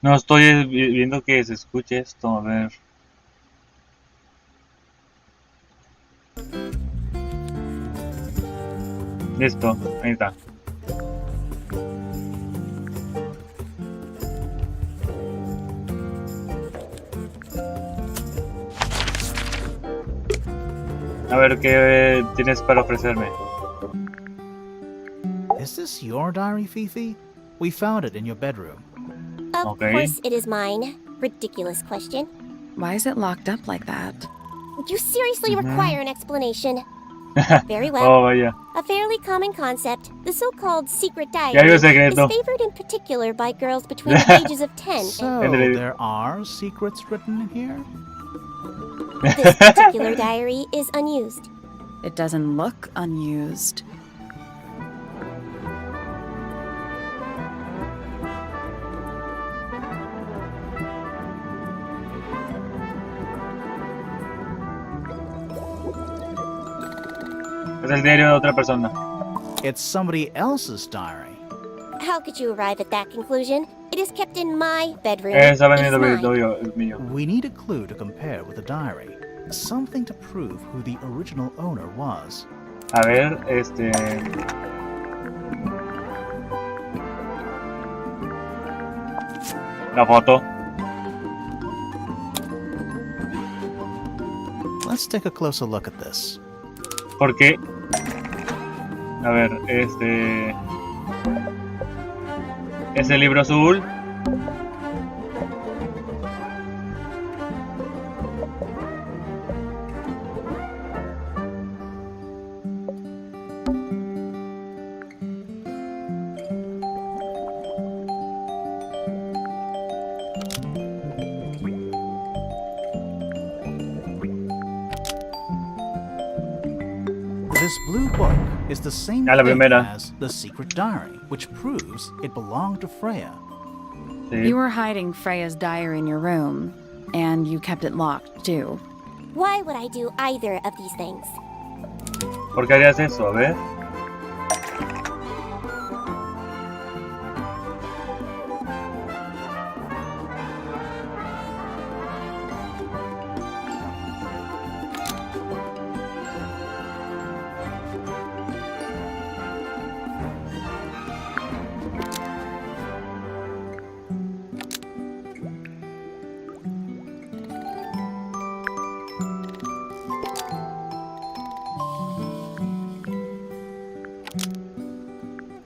No estoy viendo que se escuche esto, a ver. Listo, ahí está. A ver qué tienes para ofrecerme. Is this your diary, Fifi? We found it in your bedroom. Of Okay. course it is mine. Ridiculous question. Why is it locked up like that? You seriously require an explanation. Very well. Oh, vaya. A fairly common concept, the so-called secret diary, Diario is secreto. favored in particular by girls between the ages of 10 So, Entre- there are secrets written in here? This particular diary is unused. It doesn't look unused. Es el diario de otra persona. It's somebody else's diary. How could you arrive at that conclusion? It is kept in my bedroom. Está It is vendiendo mine. el mío. We need a clue to compare with the diary. Something to prove who the original owner was. A ver, la foto. Let's take a closer look at this. Porque, a ver, es el libro azul. This blue book is the same Ya, la thing primera. as the secret diary, which proves it belonged to Freya. Sí. You were hiding Freya's diary in your room, and you kept it locked, too. Why would I do either of these things? ¿Por qué harías eso? A ver.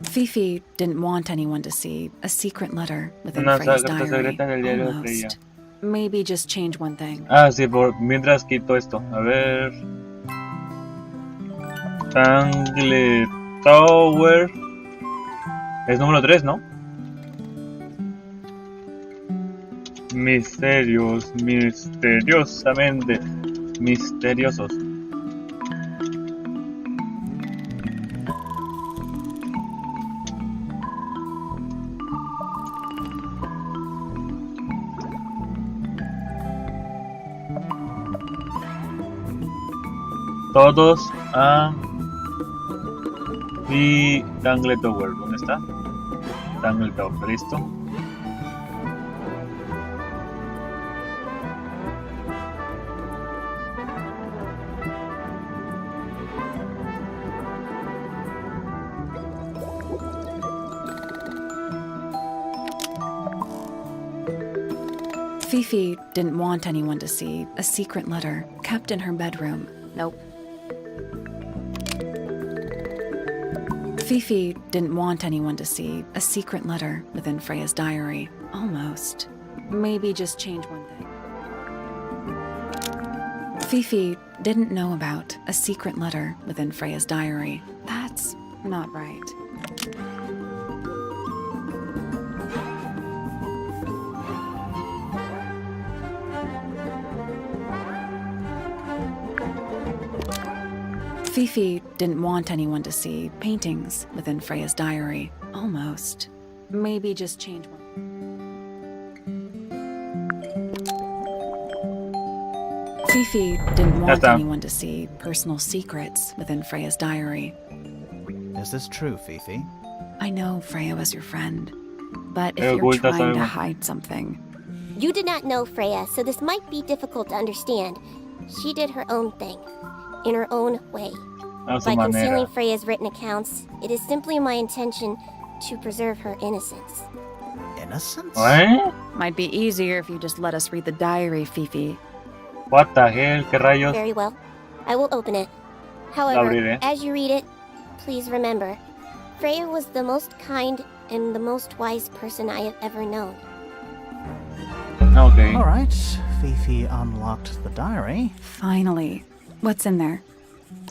Fifi didn't want anyone to see a secret letter within Una Freya's carta diary. secreta en el diario de Freya. Almost. Maybe just change one thing. Ah, sí, mientras quito esto. A ver. Tangle Tower. Es número 3, ¿no? Misterios, misteriosamente misteriosos. Todos a... Y Tangle Tower, ¿dónde está? Tangle Tower, listo. Fifi didn't want anyone to see a secret letter kept in her bedroom. Nope. Fifi didn't want anyone to see a secret letter within Freya's diary. Almost. Maybe just change one thing. Fifi didn't know about a secret letter within Freya's diary. That's not right. Fifi didn't want anyone to see paintings within Freya's diary. Almost. Maybe just change one. Fifi didn't want anyone to see personal secrets within Freya's diary. Is this true, Fifi? I know Freya was your friend. But if Pero you're ocultas trying to algo. hide something, You did not know Freya, so this might be difficult to understand. She did her own thing, in her own way. A su By manera. concealing Freya's written accounts, it is simply my intention to preserve her innocence. Innocence? ¿Eh? might be easier if you just let us read the diary, Fifi. What the hell? ¿Qué rayos? Very well. I will open it. La However, abriré. as you read it, please remember, Freya was the most kind and the most wise person I have ever known. Ok. Alright, Fifi unlocked the diary. Finally. What's in there?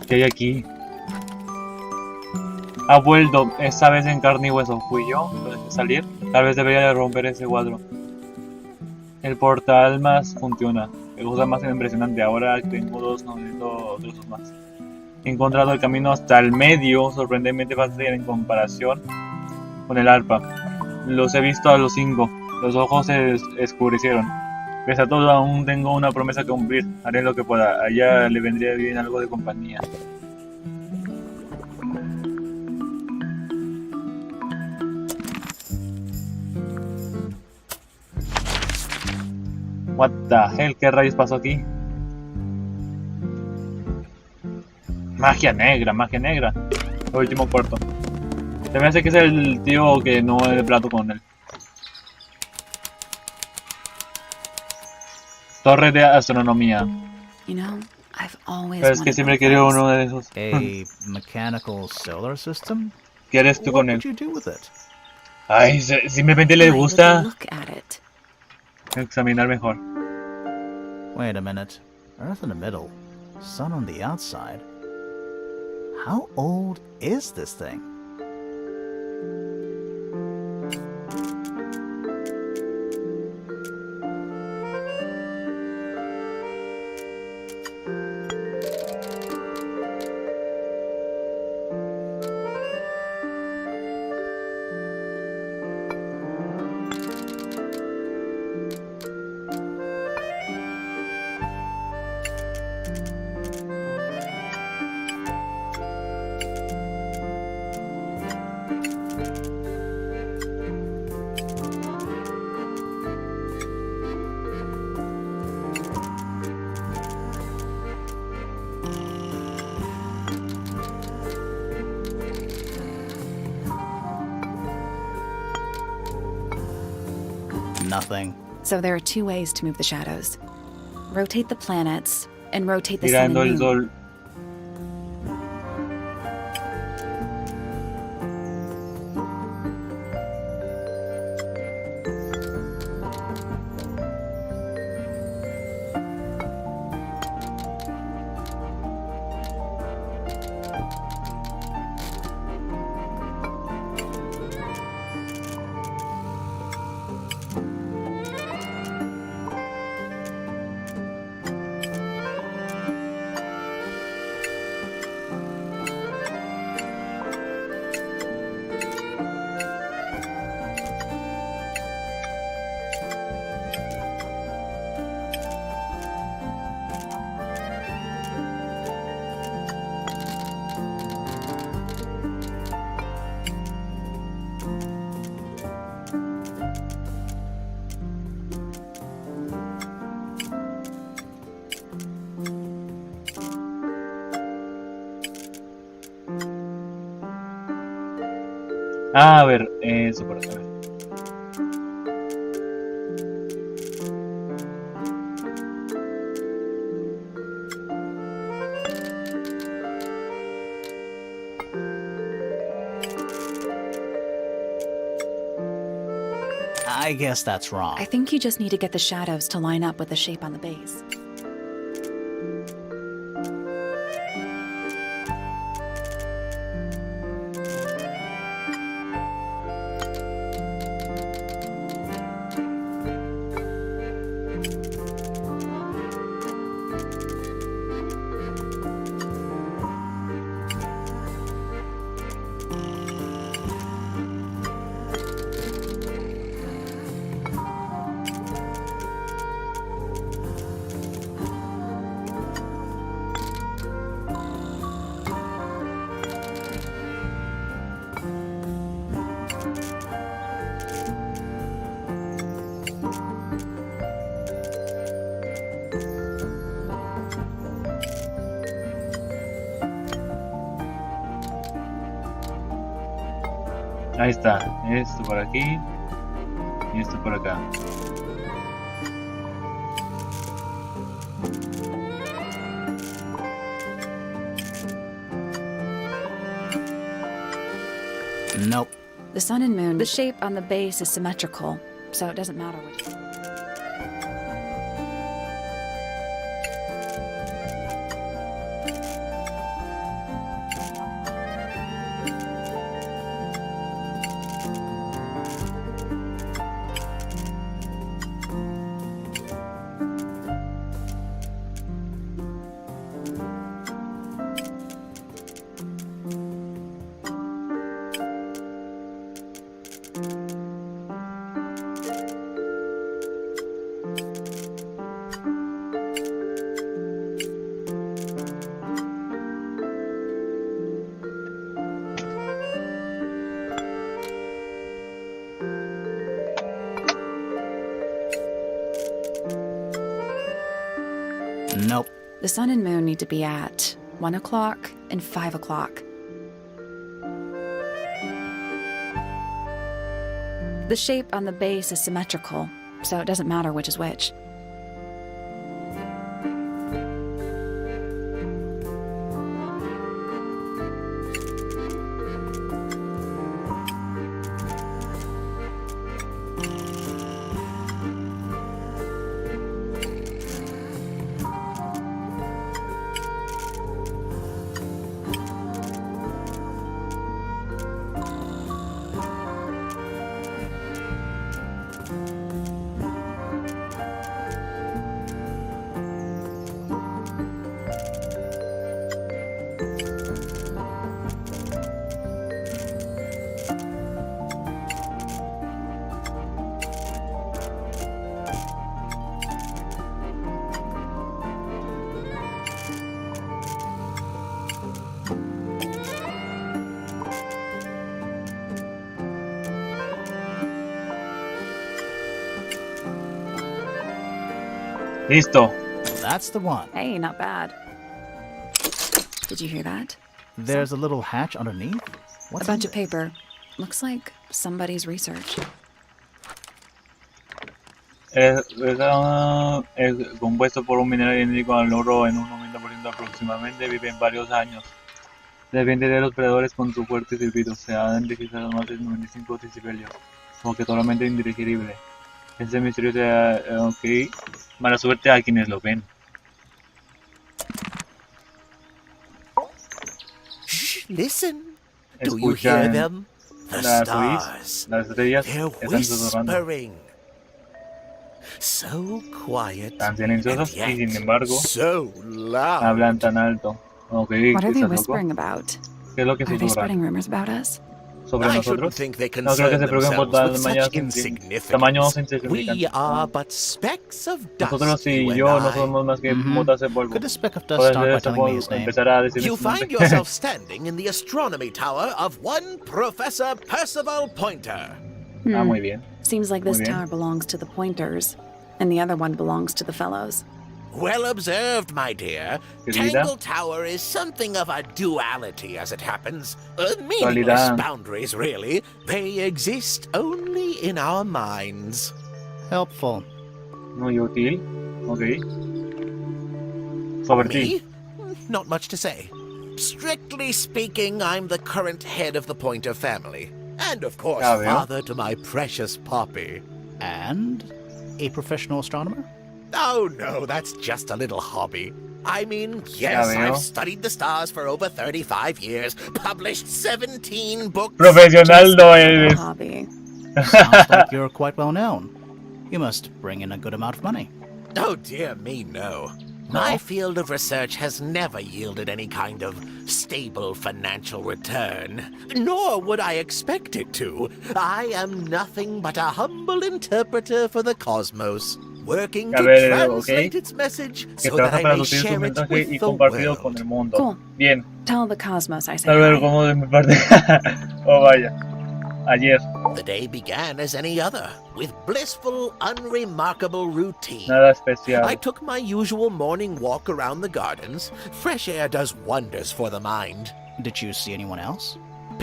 ¿Qué hay aquí? Ha vuelto. Esta vez en carne y hueso. ¿Fui yo? ¿Lo dejé salir? Tal vez debería de romper ese cuadro. El portal más funciona. Qué cosa más impresionante. Ahora tengo dos, no necesito otros más. He encontrado el camino hasta el medio, sorprendentemente fácil en comparación con el arpa. Los he visto a los 5. Los ojos se oscurecieron. Pese a todo, aún tengo una promesa que cumplir. Haré lo que pueda. A ella le vendría bien algo de compañía. What the hell? ¿Qué rayos pasó aquí? Magia negra, magia negra. El último cuarto. Se me hace que es el tío que no he de plato con él. Torre de astronomía. You know, I've always Pero es que wanted siempre one of quiero those. uno de esos. A mechanical solar system? ¿Qué harías tú What con would él? you do with it? Ay, simplemente le Why would you gusta look at it? examinar mejor. Wait a minute. Earth in the middle, sun on the outside. How old is this thing? Nothing. So there are two ways to move the shadows. Rotate the planets and rotate the sun Mirando and el moon. sol. A ver, eso por acá. I guess that's wrong. I think you just need to get the shadows to line up with the shape on the base. Ahí está. Esto por aquí. Y esto por acá. Nope. The sun and moon, the shape on the base is symmetrical, so it doesn't matter which. Nope. The sun and moon need to be at 1 o'clock and 5 o'clock. The shape on the base is symmetrical, so it doesn't matter which is which. Listo. That's the one. Hey, not bad. Did you hear that? There's a little hatch underneath. What's A bunch in of paper. Looks like somebody's research. Es compuesto por un mineral idéntico al oro en un 90% aproximadamente. Vive en varios años. Depende de los predadores con su fuerte silbido. Se ha identificado más de 95 decibelios. Como que totalmente indigerible. Ese misterio ok. Mala suerte a quienes lo ven. Shh, listen. Do you hear Escuchan them? The las stars. las estrellas They're están susurrando. whispering. So quiet. Tan silenciosos and y sin yet embargo so loud. hablan tan alto. Ok, What are they ¿estás loco? whispering about? ¿Qué es lo que Are they susurran? spreading rumors about us? ¿Sobre I shouldn't nosotros? think they No creo que concern se preocupen por themselves with tamaños such tamaños insignificance. We insignificantes. are but specks of Nosotros dust, y you yo and no I. somos más que Mhm. motas de polvo. Could a speck of dust Puedes start by este telling me his name? empezar a decir You su nombre. find yourself standing in the astronomy tower of one Professor Percival Pointer. Ah, muy bien. Seems like this Muy bien. tower belongs to the Pointers, and the other one belongs to the Fellows. Well observed, my dear. Querida. Tangle Tower is something of a duality, as it happens. Meaningless Dualidad. boundaries, really. They exist only in our minds. Helpful. Muy útil. Ok. Sobre ti. Me? Not much to say. Strictly speaking, I'm the current head of the Pointer family. And of course, Ya veo. father to my precious Poppy. And a professional astronomer? Oh no, that's just a little hobby. I mean, yes, veo. I've studied the stars for over 35 years, published 17 books. Profesional no A eres. hobby. Sounds like you're quite well known. You must bring in a good amount of money. Oh dear me, no. My field of research has never yielded any kind of stable financial return, nor would I expect it to. I am nothing but a humble interpreter for the cosmos, working A to ver, translate ok. its message Que so that trabaja I para may traducir su share it mensaje y with the compartirlo con el world. mundo. Cool. Bien. Tell the cosmos I say Tal vez hi. como de mi parte. Oh, vaya. Ayer. The day began as any other, with blissful, unremarkable routine. Nada especial. I took my usual morning walk around the gardens. Fresh air does wonders for the mind. Did you see anyone else?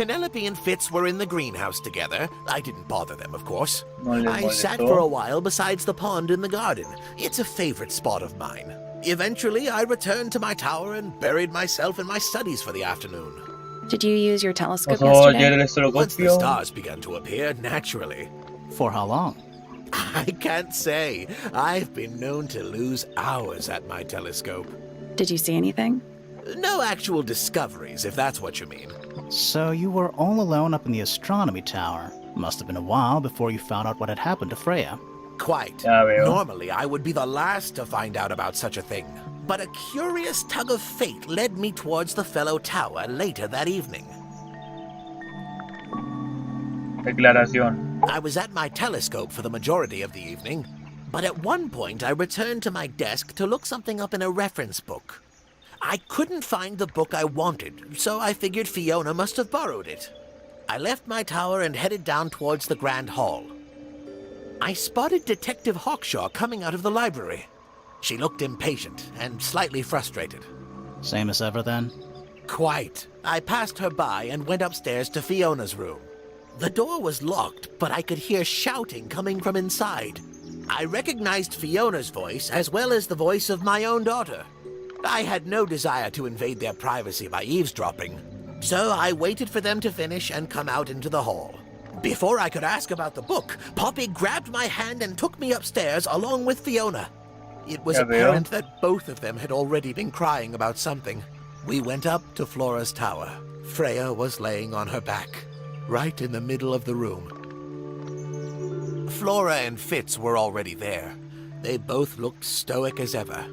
Penelope and Fitz were in the greenhouse together. I didn't bother them, of course. No les I sat molestó. for a while besides the pond in the garden. It's a favorite spot of mine. Eventually, I returned to my tower and buried myself in my studies for the afternoon. Did you use your telescope Pasó ayer yesterday? el Once the esteloscopio. stars began to appear, naturally. For how long? I can't say. I've been known to lose hours at my telescope. Did you see anything? No actual discoveries, if that's what you mean. So you were all alone up in the astronomy tower. Must have been a while before you found out what had happened to Freya. Quite. Ya veo. Normally, I would be the last to find out about such a thing. But a curious tug of fate led me towards the fellow tower later that evening. Declaración. I was at my telescope for the majority of the evening, but at one point I returned to my desk to look something up in a reference book. I couldn't find the book I wanted, so I figured Fiona must have borrowed it. I left my tower and headed down towards the Grand Hall. I spotted Detective Hawkshaw coming out of the library. She looked impatient and slightly frustrated. Same as ever then? Quite. I passed her by and went upstairs to Fiona's room. The door was locked, but I could hear shouting coming from inside. I recognized Fiona's voice as well as the voice of my own daughter. I had no desire to invade their privacy by eavesdropping, so I waited for them to finish and come out into the hall. Before I could ask about the book, Poppy grabbed my hand and took me upstairs along with Fiona. It was Ya veo. apparent that both of them had already been crying about something. We went up to Flora's tower. Freya was laying on her back, right in the middle of the room. Flora and Fitz were already there. They both looked stoic as ever.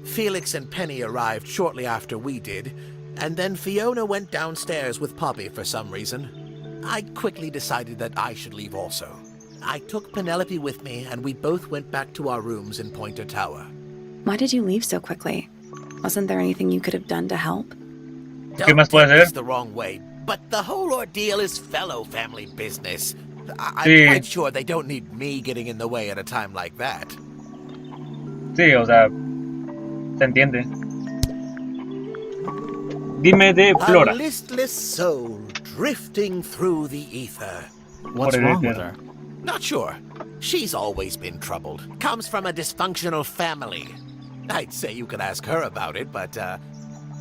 Felix and Penny arrived shortly after we did, and then Fiona went downstairs with Poppy for some reason. I quickly decided that I should leave also. I took Penelope with me, and we both went back to our rooms in Pointer Tower. Why did you leave so quickly? Wasn't there anything you could have done to help? ¿Qué más puede Don't take this hacer? the wrong way, but the whole ordeal is fellow family business. I'm Sí. quite sure they don't need me getting in the way at a time like that. Sí, o sea, se entiende. Dime de A Flora. listless soul drifting through the ether. What's Por wrong el with infierno. her? Not sure. She's always been troubled. Comes from a dysfunctional family. I'd say you could ask her about it, but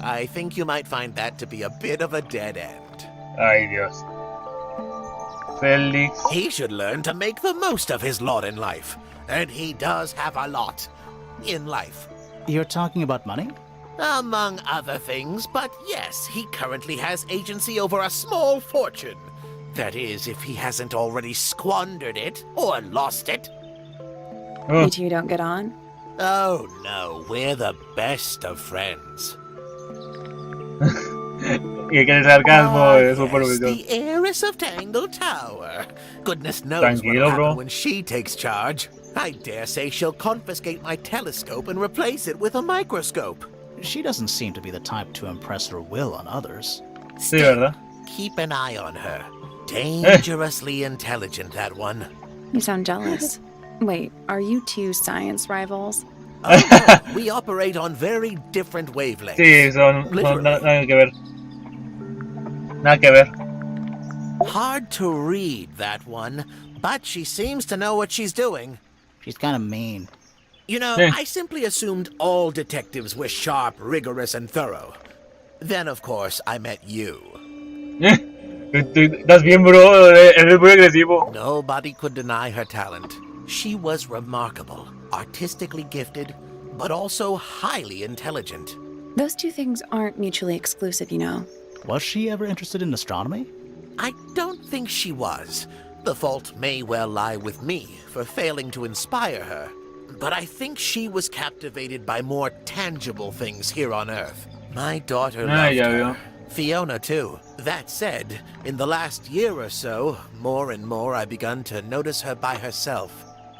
I think you might find that to be a bit of a dead end. Ay, Dios. Félix. He should learn to make the most of his lot in life. And he does have a lot in life. You're talking about money? Among other things, but yes, he currently has agency over a small fortune. That is, if he hasn't already squandered it or lost it. Oh, You two don't get on? Oh no, we're the best of friends. y que el sarcasmo Ah, es súper yes, ubicado. the heiress of Tangle Tower. Goodness knows what'll Tranquilo, happen bro. when she takes charge. I dare say she'll confiscate my telescope and replace it with a microscope. She doesn't seem to be the type to impress her will on others. Sí, ¿verdad? Keep an eye on her. Dangerously intelligent, that one. You sound jealous. Wait, are you two science rivals? Oh, no, we operate on very different wavelengths. Sí, son Literally. nada que ver. Nada que ver. Hard to read, that one, but she seems to know what she's doing. She's kind of mean. You know, Eh. I simply assumed all detectives were sharp, rigorous, and thorough. Then, of course, I met you. Estás bien, bro. Eres muy agresivo. Nobody could deny her talent. She was remarkable, artistically gifted, but also highly intelligent. Those two things aren't mutually exclusive, you know. Was she ever interested in astronomy? I don't think she was. The fault may well lie with me for failing to inspire her. But I think she was captivated by more tangible things here on Earth. My daughter loved ya her. veo. Fiona, too. That said, in the last year or so, more and more I begun to notice her by herself,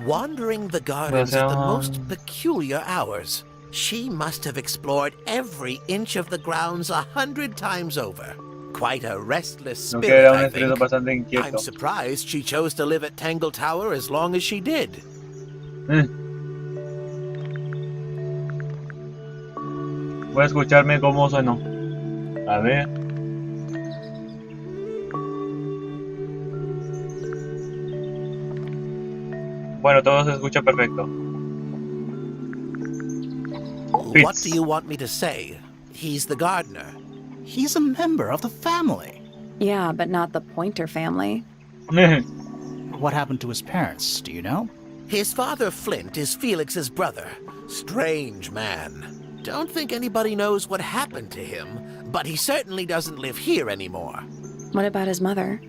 wandering the gardens at the most peculiar hours. She must have explored every inch of the grounds 100 times over. Quite a restless No que spirit, era un I estilo think. bastante I'm inquieto. surprised she chose to live at Tangle Tower as long as she did. Voy a escucharme cómo sonó. A ver. Bueno, todo se escucha perfecto. What do you want me to say? He's the gardener. He's a member of the family. Yeah, but not the Pointer family. What happened to his parents, do you know? His father, Flint, is Felix's brother. Strange man. Don't think anybody knows what happened to him, but he certainly doesn't live here anymore. What about his mother?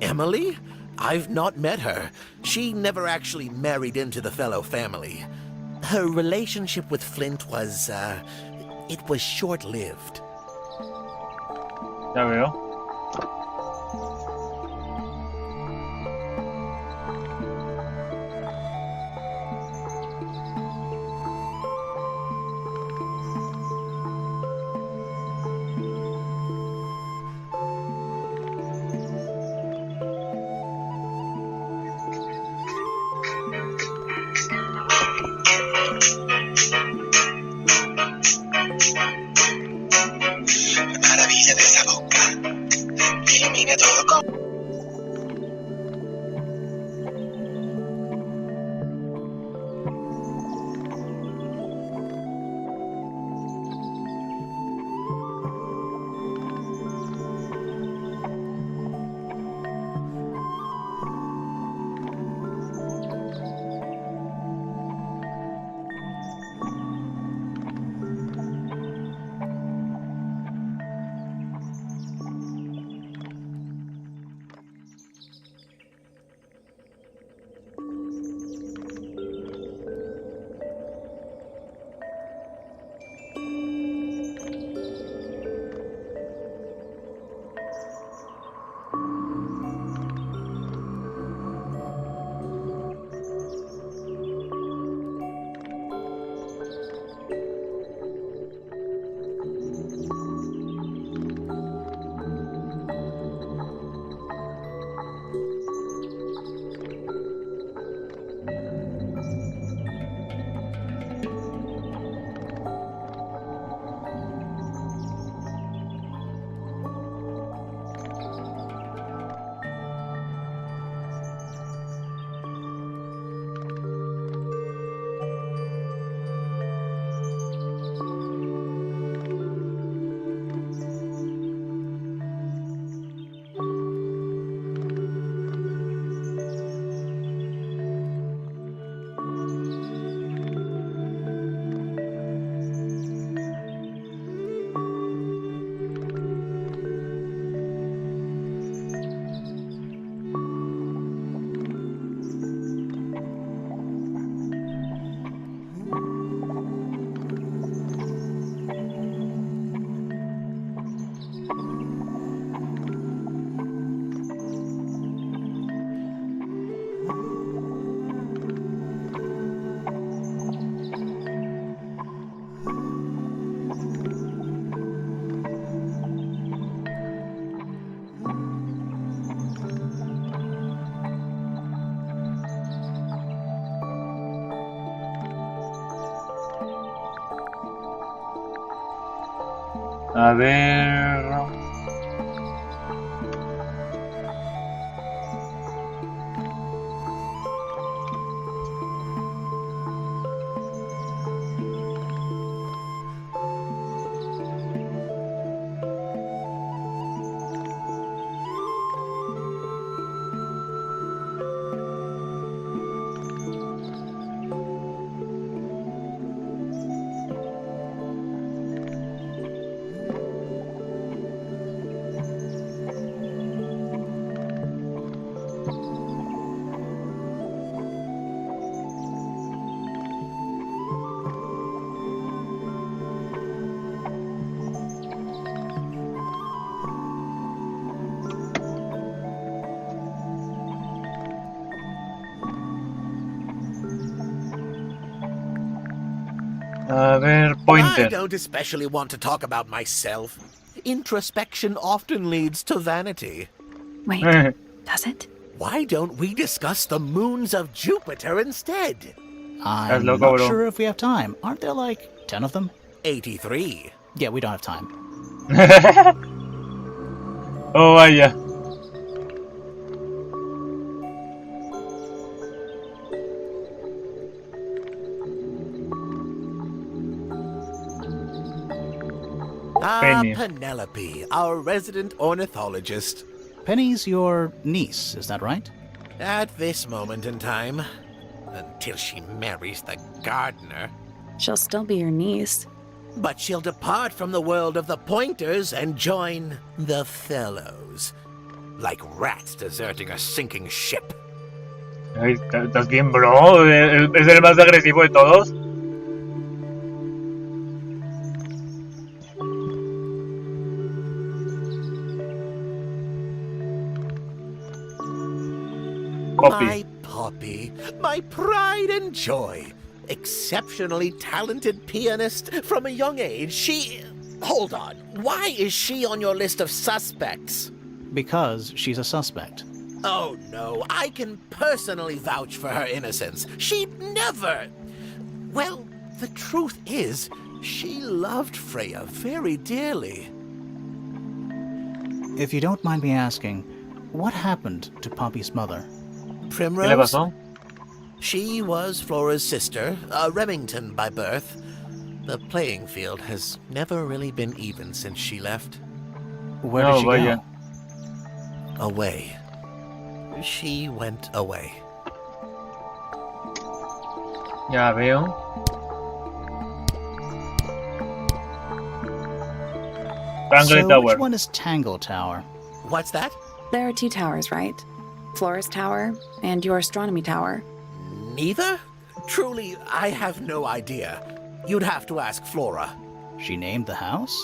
Emily? I've not met her. She never actually married into the fellow family. Her relationship with Flint was, it was short-lived. Ya veo. Maravilla de esa boca, ilumina todo con... A ver... A ver, I Pointer. don't especially want to talk about myself. Introspection often leads to vanity. Wait, does it? Why don't we discuss the moons of Jupiter instead? I'm loco, not bro. sure if we have time. Aren't there like 10 of them? 83. Yeah, we don't have time. Oh, vaya. Penny. Penelope, our resident ornithologist. Penny's your niece, is that right? At this moment in time, until she marries the gardener. She'll still be your niece. But she'll depart from the world of the Pointers and join the Fellows. Like rats deserting a sinking ship. Ay, ¿estás bien, bro? ¿Es el más agresivo de todos? Poppy. My Poppy, my pride and joy. Exceptionally talented pianist from a young age. Hold on. Why is she on your list of suspects? Because she's a suspect. Oh, no. I can personally vouch for her innocence. She'd never... Well, the truth is, she loved Freya very dearly. If you don't mind me asking, what happened to Poppy's mother? ¿Qué le Primrose? pasó? She was Flora's sister, a Remington by birth. The playing field has never really been even since she left. Where No, did she vaya. go? Away. She went away. Ya veo. Tangle So Tower. which one is Tangle Tower? What's that? There are 2 towers, right? Flora's Tower and your astronomy tower. Neither? Truly, I have no idea. You'd have to ask Flora. She named the house?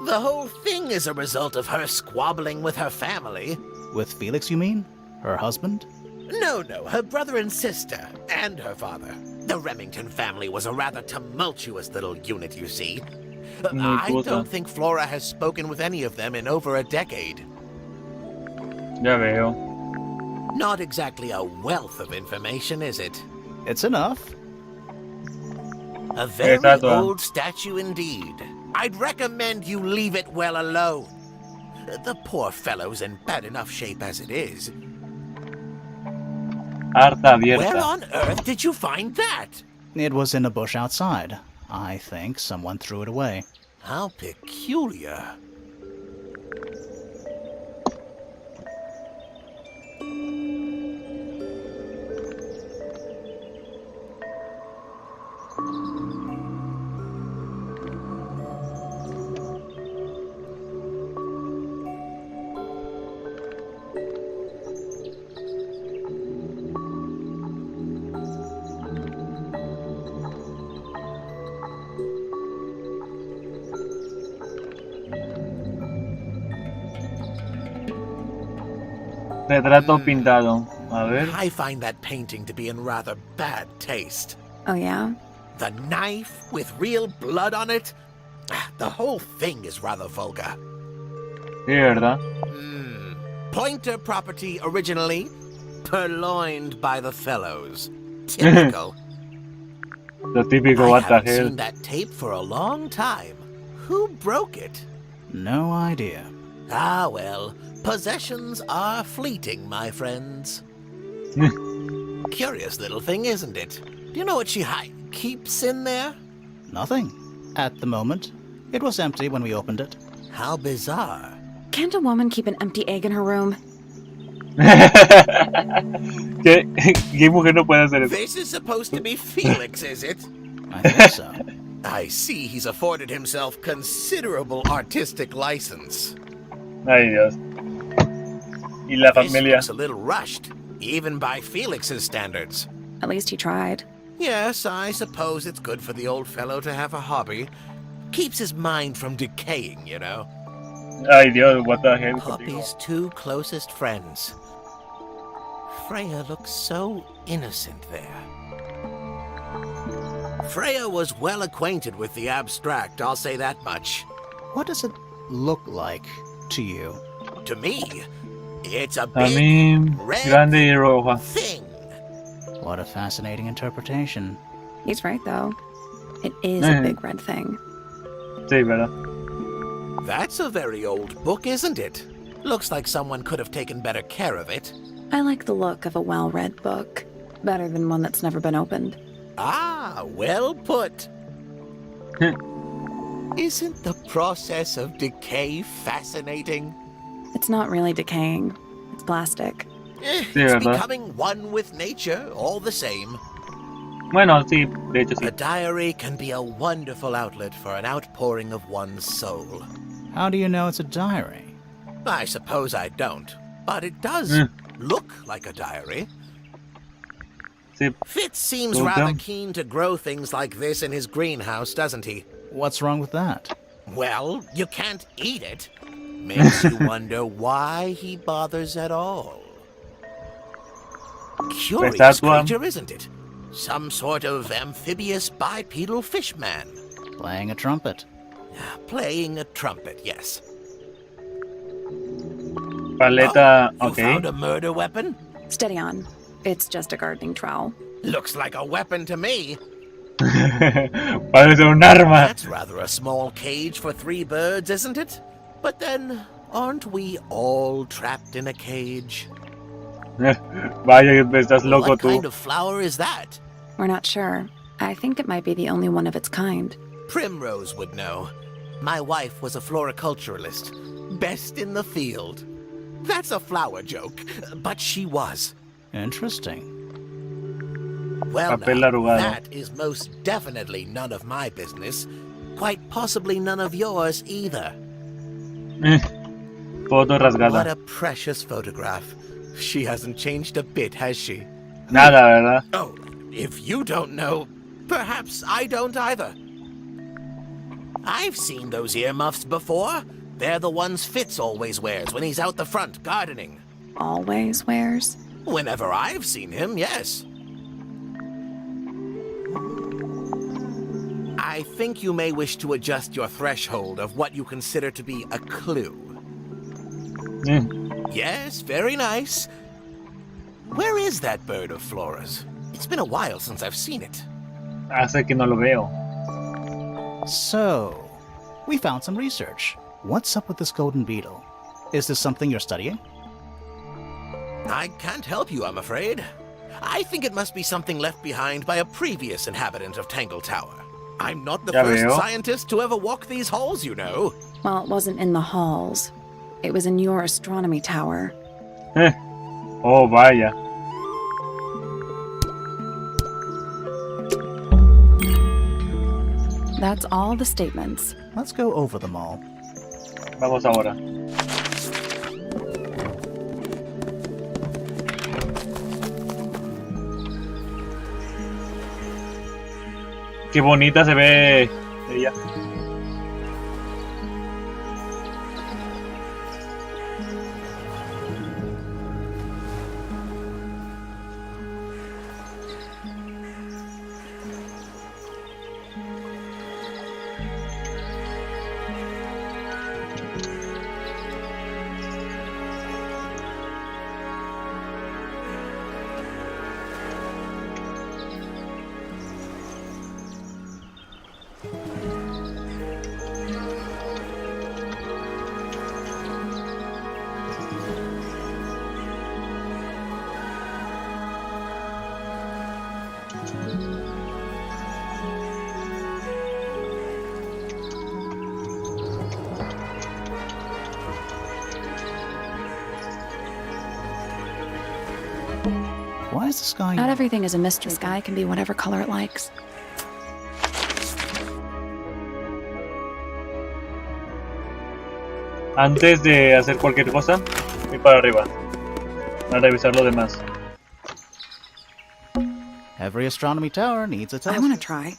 The whole thing is a result of her squabbling with her family. With Felix, you mean? Her husband? No, her brother and sister, and her father. The Remington family was a rather tumultuous little unit, you see. Muy I puta. don't think Flora has spoken with any of them in over a decade. Ya veo. Not exactly a wealth of information, is it? It's enough. A very Exacto. old statue indeed. I'd recommend you leave it well alone. The poor fellow's in bad enough shape as it is. Harta Where abierta. on earth did you find that? It was in a bush outside. I think someone threw it away. How peculiar. Retrato pintado. A ver. I find that painting to be in rather bad taste. Oh, yeah? The knife with real blood on it? The whole thing is rather vulgar. Sí, ¿verdad? Pointer property originally, purloined by the Fellows. Typical. Lo típico, I what the haven't hell. seen that tape for a long time. Who broke it? No idea. Ah, well, possessions are fleeting, my friends. Curious little thing, isn't it? Do you know what she keeps in there? Nothing. At the moment. It was empty when we opened it. How bizarre. Can't a woman keep an empty egg in her room? ¿Qué mujer no puede hacer eso? This is supposed to be Felix, is it? I think so. I see he's afforded himself considerable artistic license. Ay, Dios. Y la This familia. looks a little rushed, even by Felix's standards. At least he tried. Yes, I suppose it's good for the old fellow to have a hobby. Keeps his mind from decaying, you know. Ay, Dios, what the hell. Poppy's 2 closest friends. Freya looks so innocent there. Freya was well acquainted with the abstract, I'll say that much. What does it look like to you? To me, it's a A big mí, red grande y roja. thing. What a fascinating interpretation. He's right, though. It is a big red thing. Sí, ¿verdad? That's a very old book, isn't it? Looks like someone could have taken better care of it. I like the look of a well-read book. Better than one that's never been opened. Ah, well put. Isn't the process of decay fascinating? It's not really decaying. It's plastic. It's ¿verdad? becoming one with nature, all the same. Bueno, sí, de hecho sí. A diary can be a wonderful outlet for an outpouring of one's soul. How do you know it's a diary? I suppose I don't, but it does look like a diary. Sí. Fitz seems Well rather done. keen to grow things like this in his greenhouse, doesn't he? What's wrong with that? Well, you can't eat it. Makes you wonder why he bothers at all. Curious that one. creature, isn't it? Some sort of amphibious bipedal fishman. Playing a trumpet. Playing a trumpet, yes. Paleta, You ok. found a murder weapon? Steady on. It's just a gardening trowel. Looks like a weapon to me. Parece un arma. That's rather a small cage for 3 birds, isn't it? But then, aren't we all trapped in a cage? Vaya, estás loco What tú. kind of flower is that? We're not sure. I think it might be the only one of its kind. Primrose would know. My wife was a floriculturalist. Best in the field. That's a flower joke, but she was. Interesting. Well, Papel now, arrugado. that is most definitely none of my business. Quite possibly none of yours either. Foto What rasgada. a precious photograph. She hasn't changed a bit, has she? Nada, ¿verdad? Oh, if you don't know, perhaps I don't either. I've seen those earmuffs before. They're the ones Fitz always wears when he's out the front gardening. Always wears. Whenever I've seen him, yes. I think you may wish to adjust your threshold of what you consider to be a clue. Yes, very nice. Where is that bird of Flora's? It's been a while since I've seen it. Hace que no lo veo. So, we found some research. What's up with this golden beetle? Is this something you're studying? I can't help you, I'm afraid. I think it must be something left behind by a previous inhabitant of Tangle Tower. I'm not the Ya first veo. scientist to ever walk these halls, you know. Well, it wasn't in the halls. It was in your astronomy tower. Oh, vaya. That's all the statements. Let's go over them all. Vamos ahora. Qué bonita se ve ella. Why is the sky... Not everything is a mystery. The sky can be whatever color it likes. Antes de hacer cualquier cosa, voy para arriba. A revisar lo demás. Every astronomy tower needs a I telescope. want to try.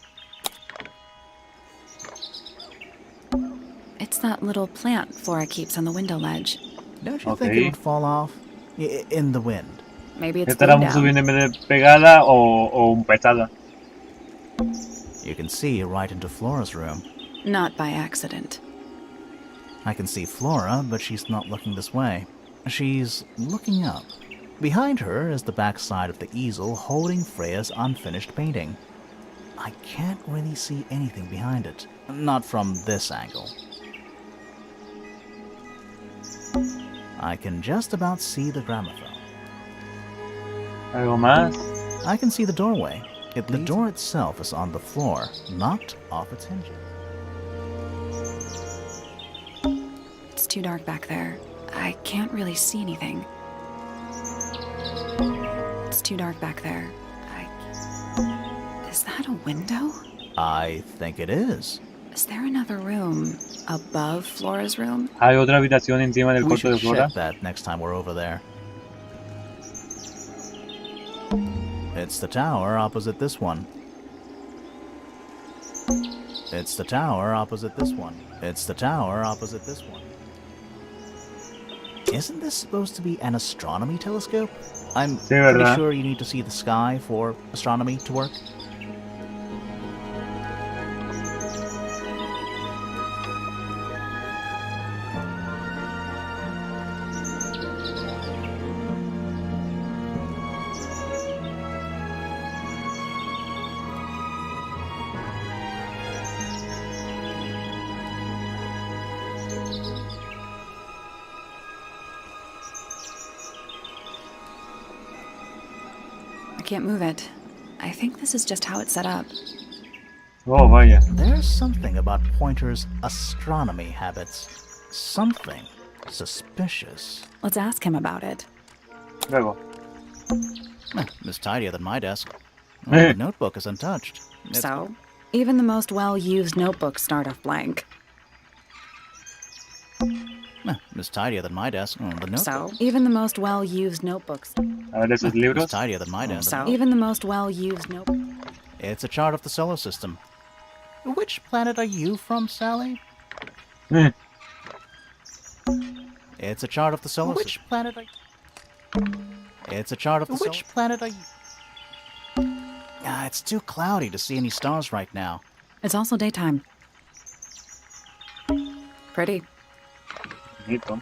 It's that little plant Flora keeps on the window ledge. Don't you think it Okay. would fall off? In the wind. Maybe it's Estará glued down. suficientemente pegada o pesada. You can see right into Flora's room. Not by accident. I can see Flora, but she's not looking this way. She's looking up. Behind her is the back side of the easel holding Freya's unfinished painting. I can't really see anything behind it. Not from this angle. I can just about see the gramophone. ¿Algo más? I can see the doorway. The door itself is on the floor, knocked off its hinges. too dark back there. I can't really see anything. It's too dark back there. Is that a window? I think it is. Is there another room above Flora's room? Hay otra habitación encima del We cuarto de should Flora. check that next time we're over there. It's the tower opposite this one. It's the tower opposite this one. It's the tower opposite this one. Isn't this supposed to be an astronomy telescope? I'm Sí, pretty ¿verdad? sure you need to see the sky for astronomy to work. I can't move it. I think this is just how it's set up. Oh, vaya. There's something about Pointer's astronomy habits. Something suspicious. Let's ask him about it. Luego. It's tidier than my desk. The notebook is untouched. So, even the most well-used notebooks start off blank. It's tidier than my desk. The notebook. So, even the most well-used notebooks. A ver esos It's libros. tidier than my desk. So, even the most well-used notebooks. It's a chart of the solar system. Which planet are you from, Sally? Eh, It's a chart of the solar system. Which planet are you? It's a chart of the solar. Which planet are you? It's too cloudy to see any stars right now. It's also daytime. Pretty. bonito.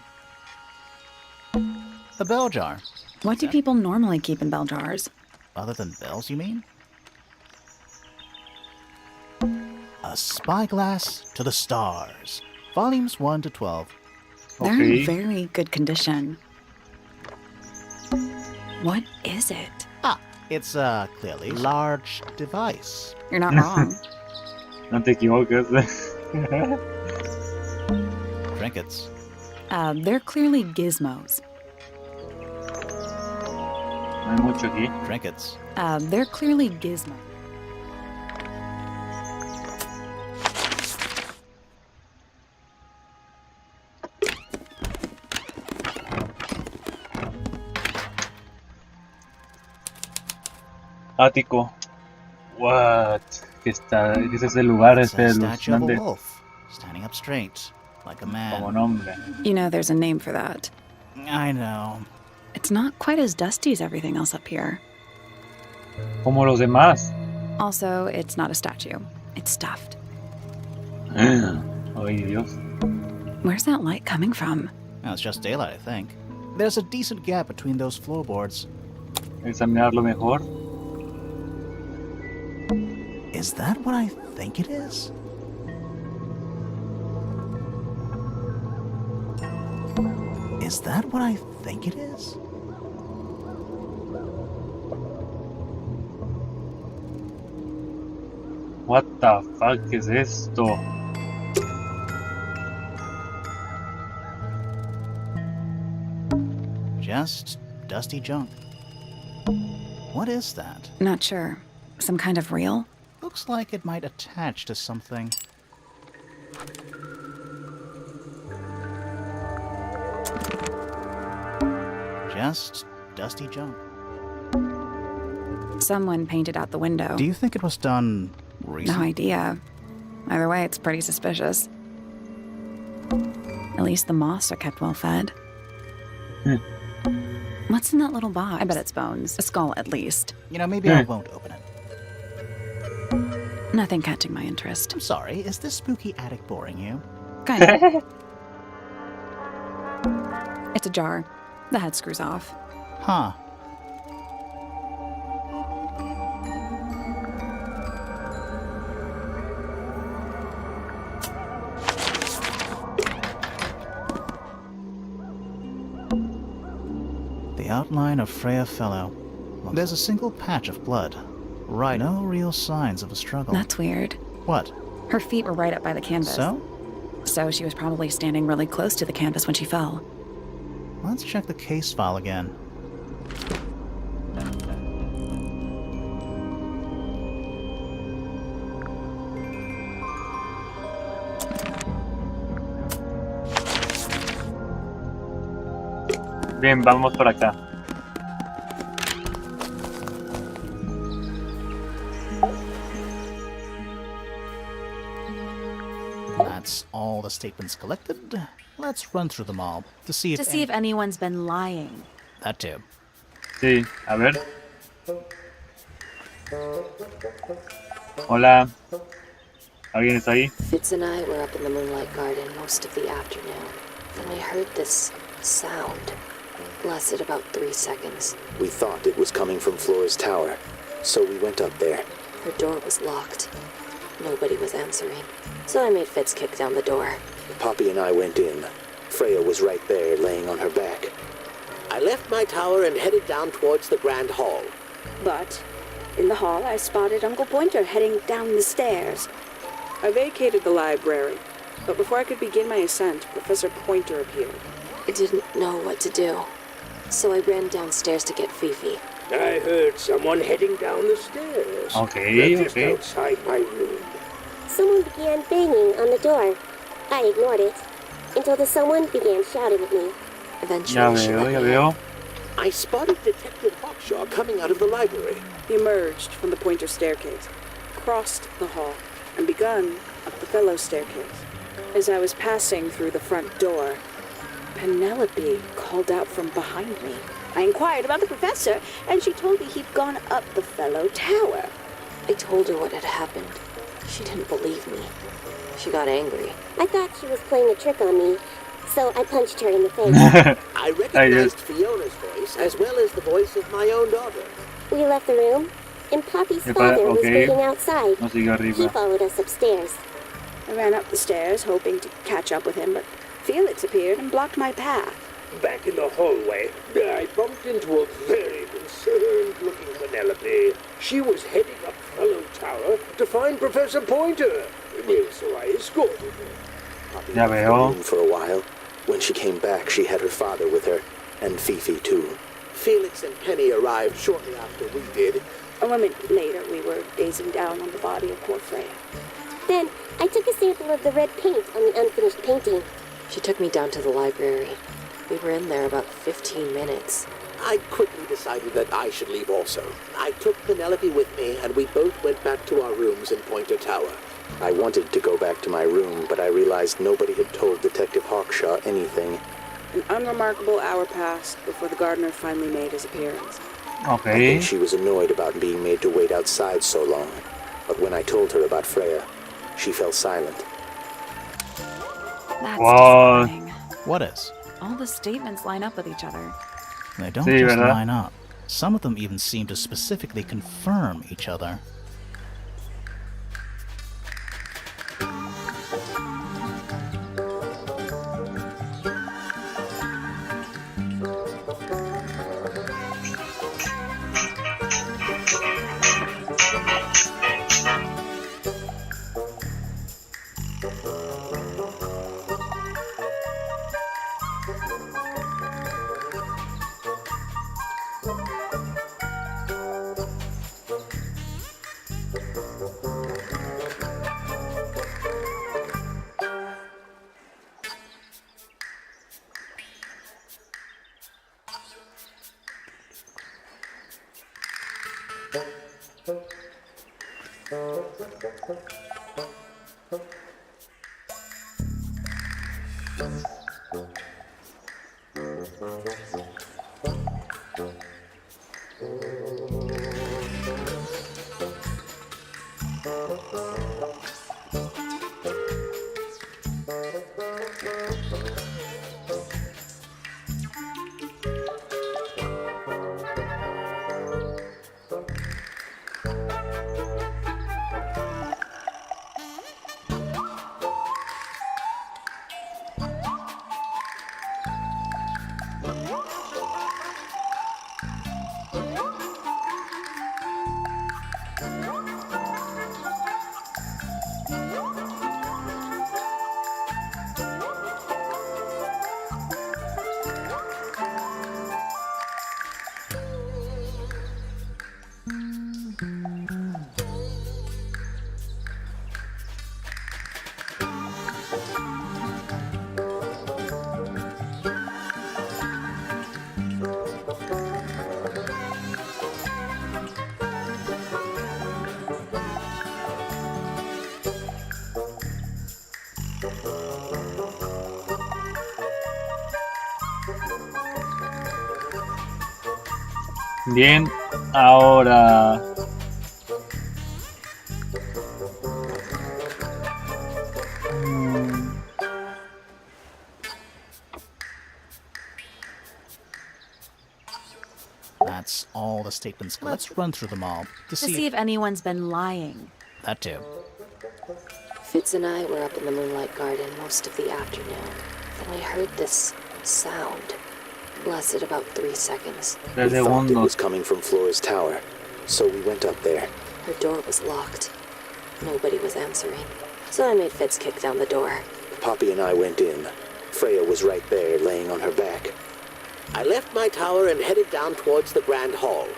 The bell jar. What do people normally keep in bell jars? Other than bells, you mean? A Spyglass to the Stars. Volumes 1 to 12. They're in Okay. very good condition. What is it? It's a clearly large device. You're not wrong. No te equivoques. Trinkets. They're clearly gizmos. No hay mucho aquí. Trinkets. They're clearly gizmos. Ático. What? ¿Qué es ese lugar It's a statue of a espeluznante? wolf, standing up straight, like a Como man. nombre. You know, there's a name for that. I know. It's not quite as dusty as everything else up here. Como los demás. Also, it's not a statue. It's stuffed. Ay, Dios. Where's that light coming from? Well, it's just daylight, I think. There's a decent gap between those floorboards. Examinarlo mejor. Is that what I think it is? Is that what I think it is? What the fuck es esto? Just dusty junk. What is that? Not sure. Some kind of reel? Looks like it might attach to something. Just dusty junk. Someone painted out the window. Do you think it was done No recently? idea. Either way, it's pretty suspicious. At least the moths are kept well fed. What's in that little box? I bet it's bones. A skull, at least. You know, maybe I won't open it. Nothing catching my interest. I'm sorry, is this spooky attic boring you? Kind of. It's a jar. The head screws off. Huh. The outline of Freya Fellow. There's a single patch of blood. Right. No real signs of a struggle. That's weird. What? Her feet were right up by the canvas. So? So she was probably standing really close to the canvas when she fell. Let's check the case file again. Bien, vamos por acá. That's all the statements collected. Let's run through them all to see if if anyone's been lying. that too. Sí, a ver. Hola. ¿Alguien está ahí? Fitz and I were up in the Moonlight Garden most of the afternoon. Then we heard this sound. Lasted about 3 seconds. We thought it was coming from Flora's tower, so we went up there. Her door was locked. Nobody was answering. So I made Fitz kick down the door. Poppy and I went in. Freya was right there, laying on her back. I left my tower and headed down towards the Grand Hall. But in the hall, I spotted Uncle Pointer heading down the stairs. I vacated the library, but before I could begin my ascent, Professor Pointer appeared. I didn't know what to do. So I ran downstairs to get Fifi. I heard someone heading down the stairs. Okay, Just okay. outside my room. Someone began banging on the door. I ignored it until the someone began shouting at me. Eventually, Ya she veo, let ya me veo. I spotted Detective Hawkshaw coming out of the library. He emerged from the Pointer staircase, crossed the hall, and begun up the fellow staircase. As I was passing through the front door, Penelope called out from behind me. I inquired about the professor, and she told me he'd gone up the fellow tower. I told her what had happened. She didn't believe me. She got angry. I thought she was playing a trick on me, so I punched her in the face. I recognized Fiona's voice as well as the voice of my own daughter. We left the room, and Poppy's Epa, father was okay. waiting outside. No sigue He arriba. followed us upstairs. I ran up the stairs, hoping to catch up with him, but Felix appeared and blocked my path. Back in the hallway, I bumped into a very concerned-looking Penelope. She was heading up Fellow Tower to find Professor Pointer. So I escorted her. Poppy Ya left the veo. room for a while. When she came back, she had her father with her, and Fifi too. Felix and Penny arrived shortly after we did. A moment later, we were gazing down on the body of poor Freya. Then I took a sample of the red paint on the unfinished painting. She took me down to the library. We were in there about 15 minutes. I quickly decided that I should leave also. I took Penelope with me, and we both went back to our rooms in Pointer Tower. I wanted to go back to my room, but I realized nobody had told Detective Hawkshaw anything. An unremarkable hour passed before the gardener finally made his appearance. I Ok. think she was annoyed about being made to wait outside so long. But when I told her about Freya, she fell silent. That's Wow. disappointing. What is? All the statements line up with each other. They don't Sí, just ¿verdad? line up. Some of them even seem to specifically confirm each other. Bien, ahora... That's all the statements. Let's run through them all To see if anyone's been lying. That too. Fitz and I were up in the Moonlight Garden most of the afternoon. Then we heard this sound. Lasted about 3 seconds. We thought it was coming from Flora's tower, so we went up there. Her door was locked. Nobody was answering. So I made Fitz kick down the door. Poppy and I went in. Freya was right there, laying on her back. I left my tower and headed down towards the Grand Hall.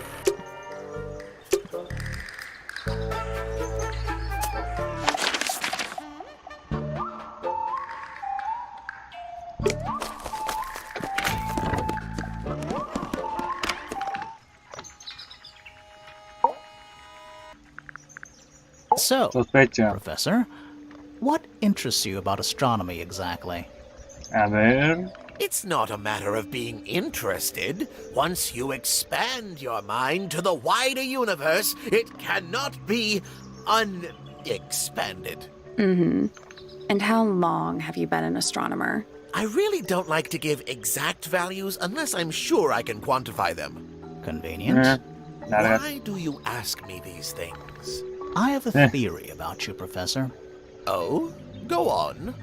So, Sospecha. Professor, what interests you about astronomy exactly? A ver... It's not a matter of being interested. Once you expand your mind to the wider universe, it cannot be unexpanded. Mm-hmm. And how long have you been an astronomer? I really don't like to give exact values unless I'm sure I can quantify them. Convenient. Why do you ask me these things? I have a theory about you, Professor. Oh? Go on.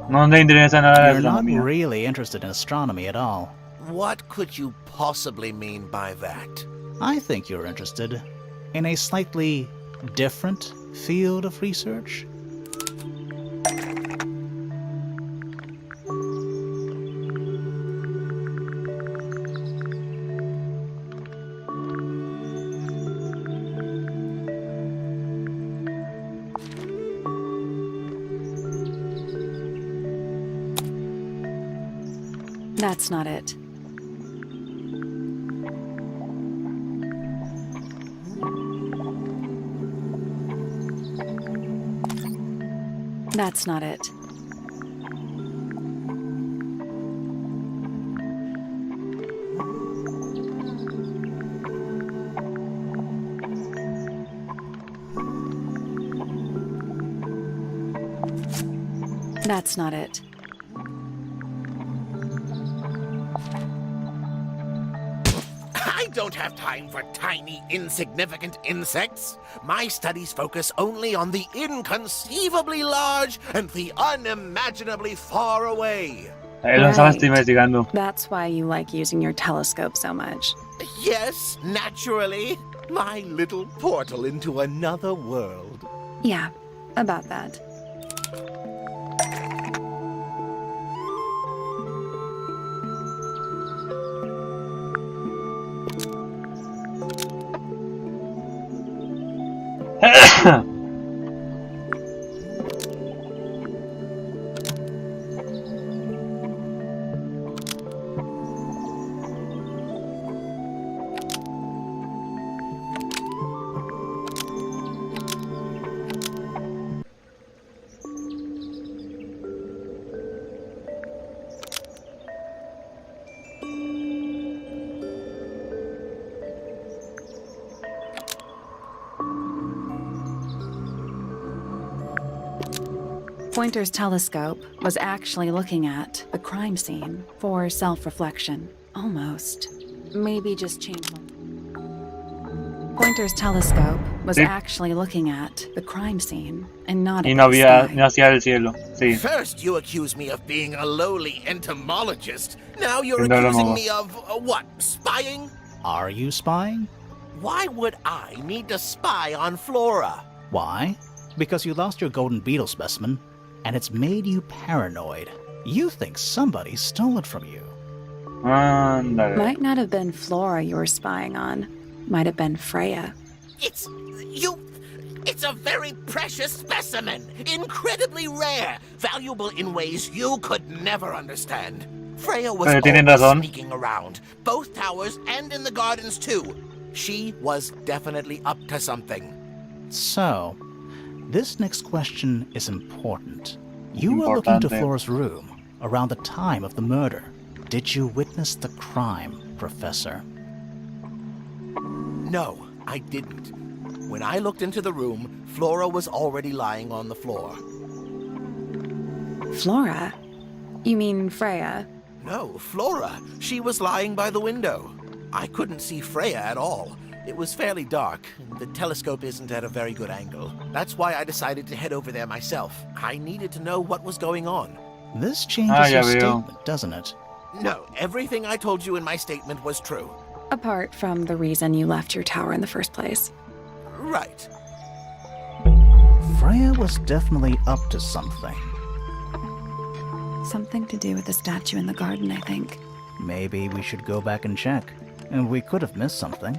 No te interesa nada de You're not astronomía. really interested in astronomy at all. What could you possibly mean by that? I think you're interested in a slightly different field of research. That's not it. That's not it. That's not it. I don't have time for tiny, insignificant insects. My studies focus only on the inconceivably large and the unimaginably far away. Él no sabe, está investigando. That's why you like using your telescope so much. Yes, naturally. My little portal into another world. Yeah, about that. Pointer's telescope was actually looking at the crime scene for self-reflection. Almost. Maybe just change one. Pointer's telescope was actually looking at the crime scene and not Y at no the había, sky. no hacia el cielo. Sí. First, you accuse me of being a lowly entomologist. Now you're No, no, accusing no. me of, what, spying? Are you spying? Why would I need to spy on Flora? Why? Because you lost your golden beetle specimen, and it's made you paranoid. You think somebody stole it from you. Ándale. Might not have been Flora you were spying on. Might have been Freya. It's a very precious specimen. Incredibly rare. Valuable in ways you could never understand. Freya was Pero tienen always razón. sneaking around. Both towers and in the gardens too. She was definitely up to something. So, this next question is important. You were looking to Importante. Flora's room around the time of the murder. Did you witness the crime, Professor? No, I didn't. When I looked into the room, Flora was already lying on the floor. Flora? You mean Freya? No, Flora. She was lying by the window. I couldn't see Freya at all. It was fairly dark. The telescope isn't at a very good angle. That's why I decided to head over there myself. I needed to know what was going on. This changes ya your veo. statement, doesn't it? No, everything I told you in my statement was true. Apart from the reason you left your tower in the first place. Right. Freya was definitely up to something. Something to do with the statue in the garden, I think. Maybe we should go back and check. And we could have missed something.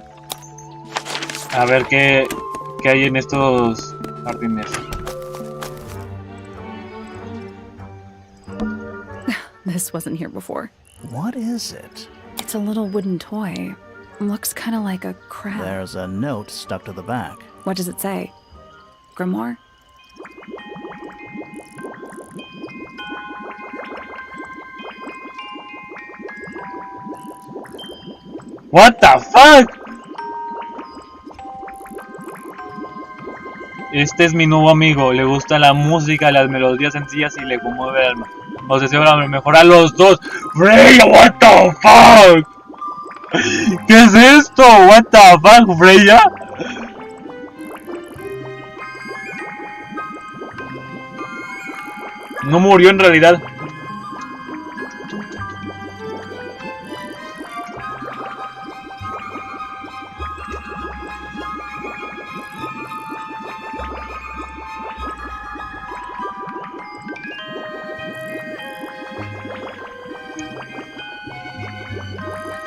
A ver qué hay en estos jardines. This wasn't here before. What is it? It's a little wooden toy. Looks kind of like a crab. There's a note stuck to the back. What does it say? Grimoire? What the fuck? Este es mi nuevo amigo. Le gusta la música, las melodías sencillas y le conmueve el alma. Obsesiona a mejor a los dos. Freya, what the fuck? ¿Qué es esto? What the fuck, Freya? No murió en realidad.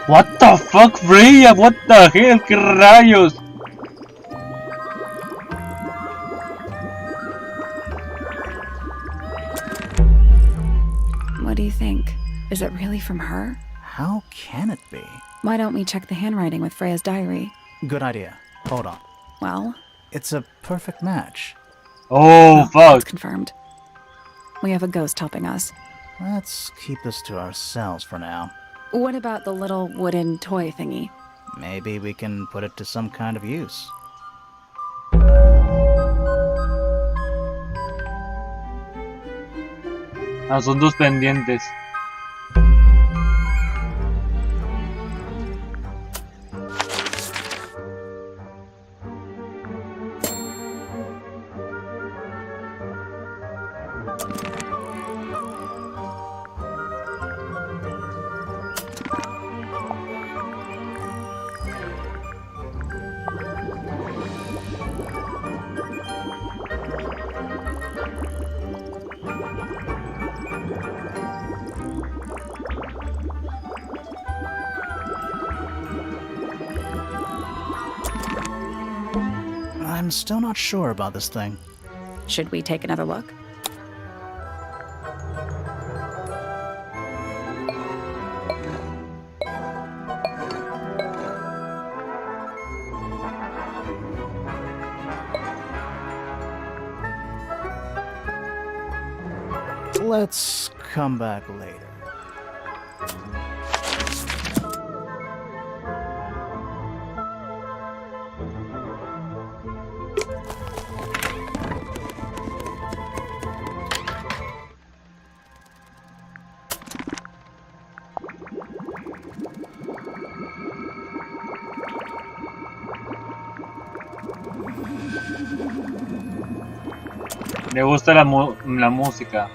What the fuck, Freya? What the hell? ¿Qué rayos? What do you think? Is it really from her? How can it be? Why don't we check the handwriting with Freya's diary? Good idea. Hold on. Well, It's a perfect match. Oh, it's fuck. confirmed. We have a ghost helping us. Let's keep this to ourselves for now. What about the little wooden toy thingy? Maybe we can put it to some kind of use. Asuntos pendientes. I'm still not sure about this thing. Should we take another look? Let's come back later. Le gusta la música.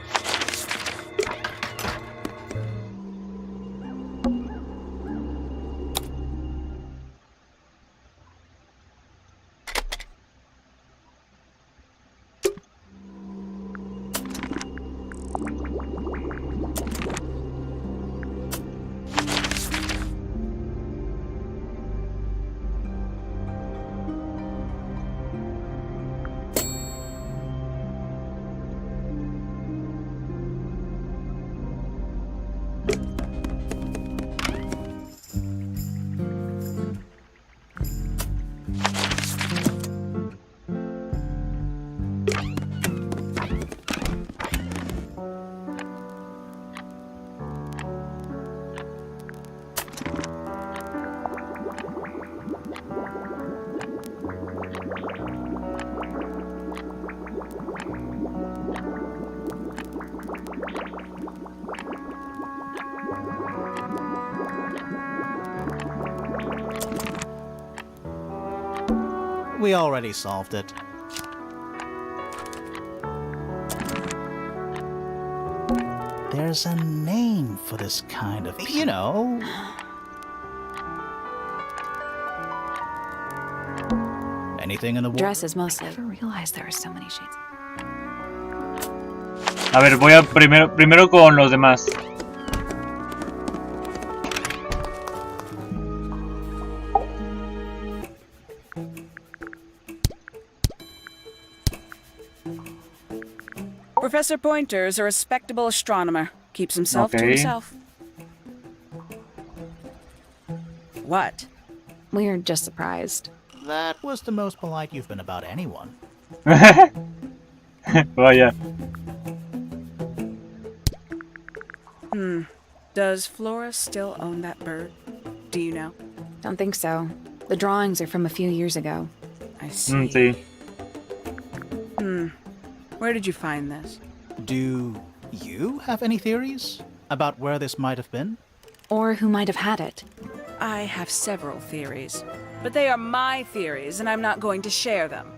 We already solved it. There's a name for this kind of, you know. Anything in the water? Dresses mostly. I never realized there were so many shades. A ver, voy a primero con los demás. Professor Pointer is a respectable astronomer. Keeps himself to Okay. himself. What? We're just surprised. That was the most polite you've been about anyone. Vaya. Does Flora still own that bird? Do you know? Don't think so. The drawings are from a few years ago. I see. Sí. Where did you find this? Do you have any theories about where this might have been? Or who might have had it. I have several theories, but they are my theories, and I'm not going to share them.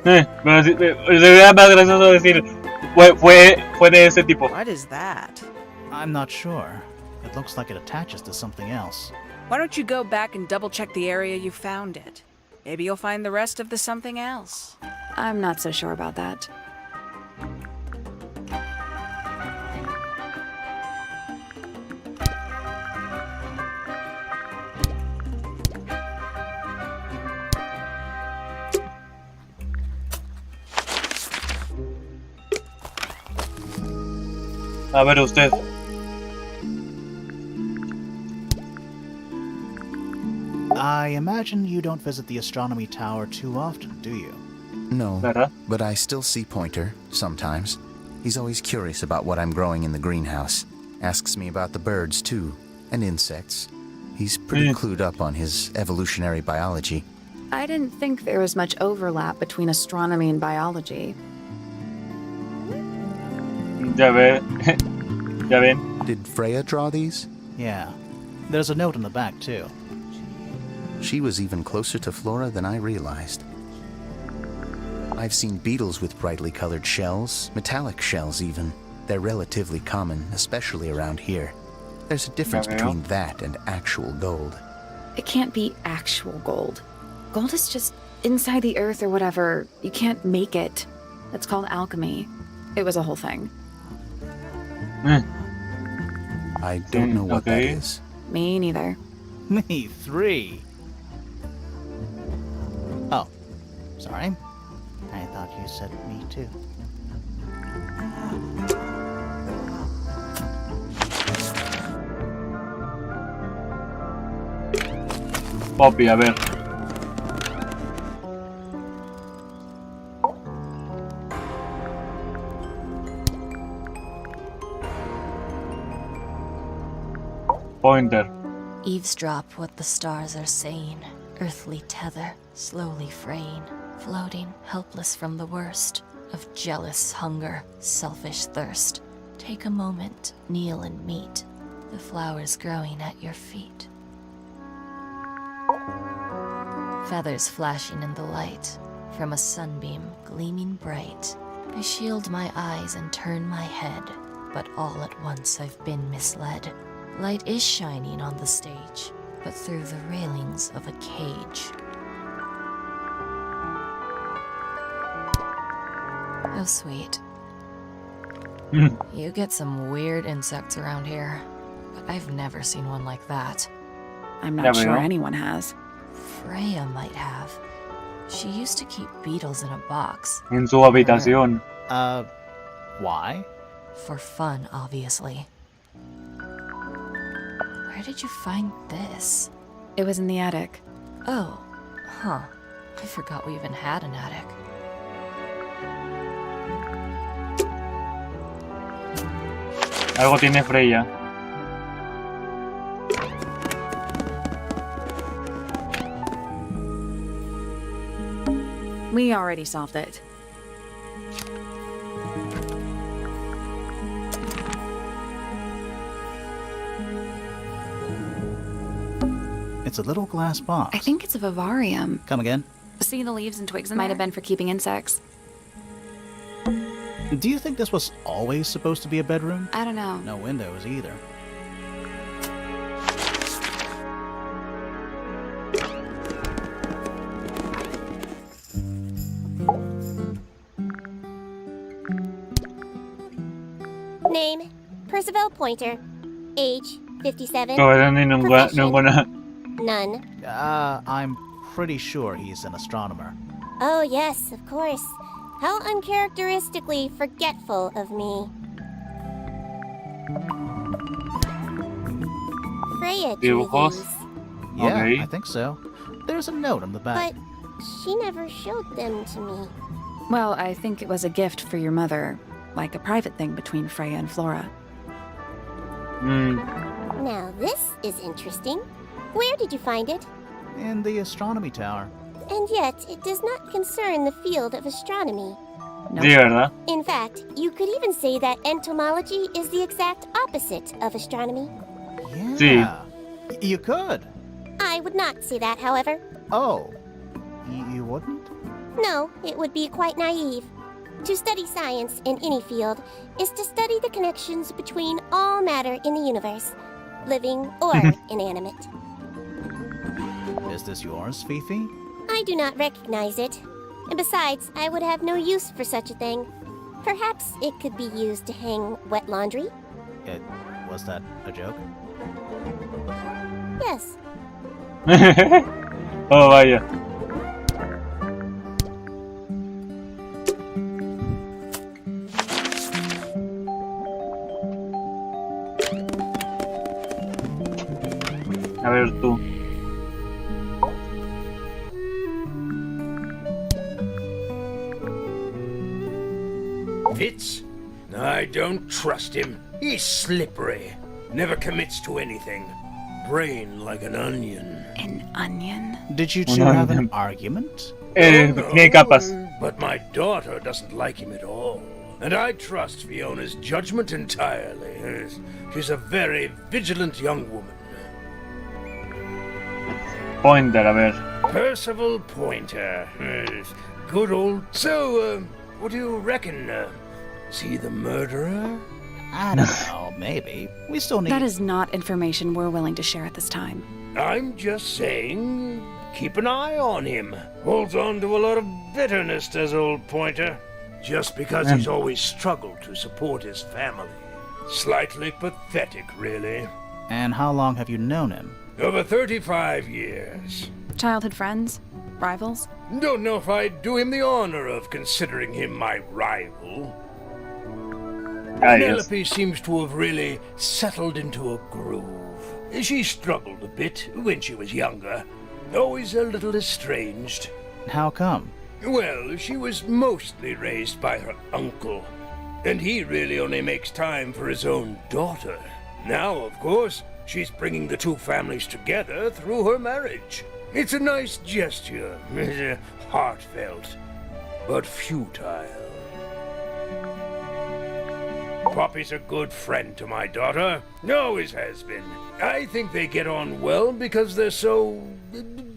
Pero sería más gracioso decir, fue de ese tipo. What is that? I'm not sure. It looks like it attaches to something else. Why don't you go back and double-check the area you found it? Maybe you'll find the rest of the something else. I'm not so sure about that. A ver usted. I imagine you don't visit the astronomy tower too often, do you? No, ¿Verdad? but I still see Pointer, sometimes. He's always curious about what I'm growing in the greenhouse. Asks me about the birds, too, and insects. He's pretty clued up on his evolutionary biology. I didn't think there was much overlap between astronomy and biology. Ya ve. Ya ven. Did Freya draw these? Yeah. There's a note in the back, too. She was even closer to Flora than I realized. I've seen beetles with brightly colored shells, metallic shells even. They're relatively common, especially around here. There's a difference between that and actual gold. It can't be actual gold. Gold is just inside the earth or whatever. You can't make it. It's called alchemy. It was a whole thing. I don't know what that Okay. is. Me neither. Me 3. Oh, sorry. I thought you said me too. Poppy, a ver. Pointer. Eavesdrop what the stars are saying. Earthly tether, slowly fraying. Floating, helpless from the worst of jealous hunger, selfish thirst. Take a moment, kneel and meet the flowers growing at your feet. Feathers flashing in the light from a sunbeam gleaming bright. I shield my eyes and turn my head, but all at once I've been misled. Light is shining on the stage, but through the railings of a cage. How sweet. You get some weird insects around here, but I've never seen one like that. I'm not Never sure know. anyone has. Freya might have. She used to keep beetles in a box. En su habitación. Why? For fun, obviously. Where did you find this? It was in the attic. Oh, huh. I forgot we even had an attic. Algo tiene Freya. We already solved it. It's a little glass box. I think it's a vivarium. Come again? See the leaves and twigs in Might have been for keeping insects. Do you think this was always supposed to be a bedroom? I don't know. No windows either. Name, Percival Pointer. Age, 57. None. I'm pretty sure he's an astronomer. Oh yes, of course. How uncharacteristically forgetful of me. Freya drew these. Yeah, Okay. I think so. There's a note on the back. But she never showed them to me. Well, I think it was a gift for your mother, like a private thing between Freya and Flora. Now this is interesting. Where did you find it? In the astronomy tower. And yet, it does not concern the field of astronomy. Sí, ¿verdad? In fact, you could even say that entomology is the exact opposite of astronomy. Yeah. You could. I would not say that, however. Oh. You wouldn't? No, it would be quite naive. To study science in any field is to study the connections between all matter in the universe, living or inanimate. Is this yours, Fifi? I do not recognize it. And besides, I would have no use for such a thing. Perhaps it could be used to hang wet laundry? Was that a joke? Yes. Oh, vaya. A ver tú. Fitz? I don't trust him. He's slippery. Never commits to anything. Brain like an onion. An onion? Did you two have an argument? Tiene capas. But my daughter doesn't like him at all. And I trust Fiona's judgment entirely. She's a very vigilant young woman. Pointer, a ver. Percival Pointer. Good old... So, what do you reckon? Is he the murderer? I don't know, maybe. We still need... That is not information we're willing to share at this time. I'm just saying, keep an eye on him. Holds on to a lot of bitterness, does old Pointer. Just because he's always struggled to support his family. Slightly pathetic, really. And how long have you known him? Over 35 years. Childhood friends? Rivals? Don't know if I'd do him the honor of considering him my rival. Penelope seems to have really settled into a groove. She struggled a bit when she was younger. Always a little estranged. How come? Well, she was mostly raised by her uncle. And he really only makes time for his own daughter. Now, of course, she's bringing the two families together through her marriage. It's a nice gesture, heartfelt, but futile. Poppy's a good friend to my daughter, always has been. I think they get on well because they're so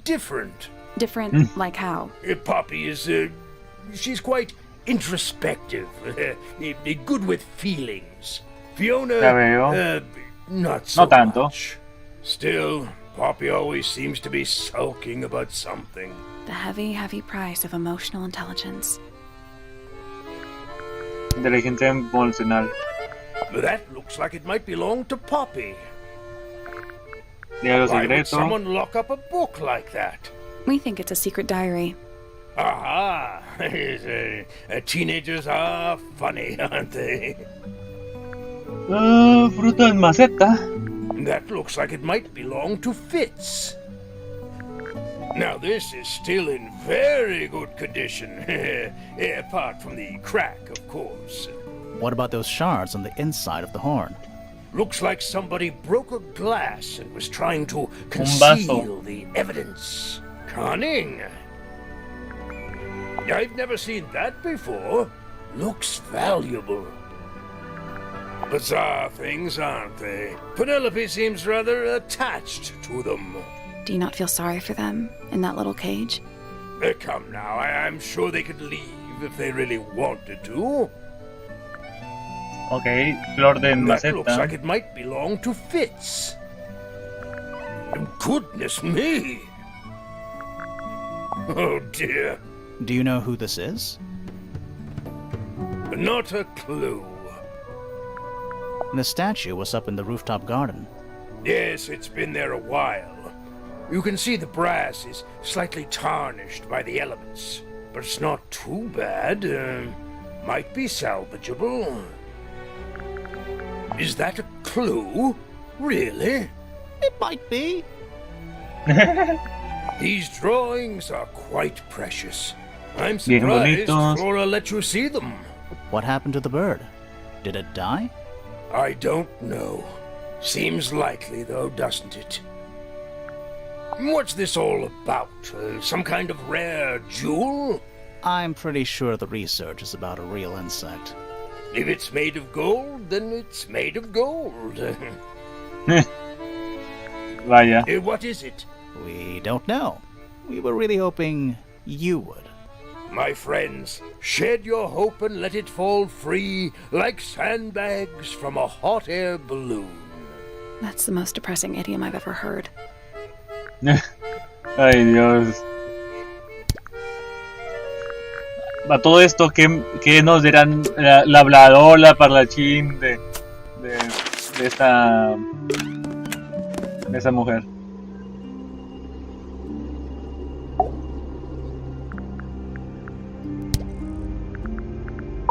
different. Different, like how? Poppy is, she's quite introspective, good with feelings. Fiona, not so much. Still, Poppy always seems to be sulking about something. The heavy, heavy price of emotional intelligence. Inteligencia emocional. That looks like it might belong to Poppy. Why would someone lock up a book like that? We think it's a secret diary. Aha! Teenagers are funny, aren't they? Fruto en maceta. That looks like it might belong to Fitz. Now this is still in very good condition. Apart from the crack, of course. What about those shards on the inside of the horn? Looks like somebody broke a glass and was trying to conceal the evidence. Cunning. I've never seen that before. Looks valuable. Bizarre things, aren't they? Penelope seems rather attached to them. Do you not feel sorry for them in that little cage? Come now, I'm sure they could leave if they really wanted to. Ok, flor de That looks maceta. like it might belong to Fitz. Goodness me! Oh dear. Do you know who this is? Not a clue. The statue was up in the rooftop garden. Yes, it's been there a while. You can see the brass is slightly tarnished by the elements, but it's not too bad. Might be salvageable. Is that a clue? Really? It might be. These drawings are quite precious. I'm Bien surprised bonitos. Flora let you see them. What happened to the bird? Did it die? I don't know. Seems likely, though, doesn't it? What's this all about? Some kind of rare jewel? I'm pretty sure the research is about a real insect. If it's made of gold, then it's made of gold. Vaya. What is it? We don't know. We were really hoping you would. My friends, shed your hope and let it fall free like sandbags from a hot air balloon. That's the most depressing idiom I've ever heard. Ay, Dios. A todo esto, ¿qué nos dirán la hablador, la parlachín de esta mujer?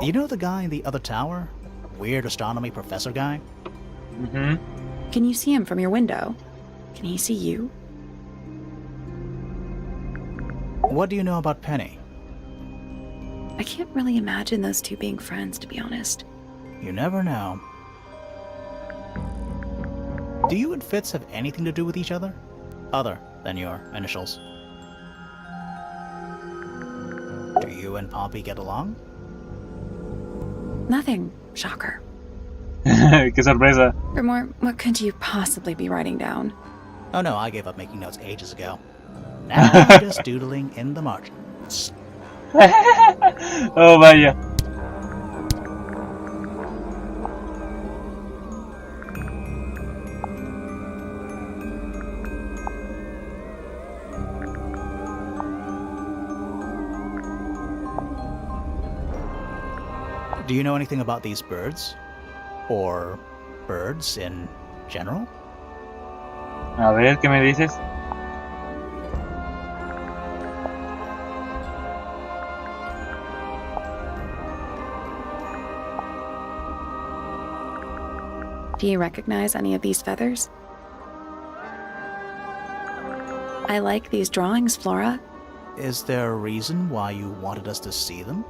You know the guy in the other tower? Weird astronomy professor guy? Mm-hmm. Can you see him from your window? Can he see you? What do you know about Penny? I can't really imagine those two being friends, to be honest. You never know. Do you and Fitz have anything to do with each other? Other than your initials? Do you and Poppy get along? Nothing. Shocker. Qué sorpresa. Grimore, what could you possibly be writing down? Oh no, I gave up making notes ages ago. Now I'm just doodling in the margins. Oh, vaya. Do you know anything about these birds? Or birds in general? A ver, ¿qué me dices? Do you recognize any of these feathers? I like these drawings, Flora. Is there a reason why you wanted us to see them?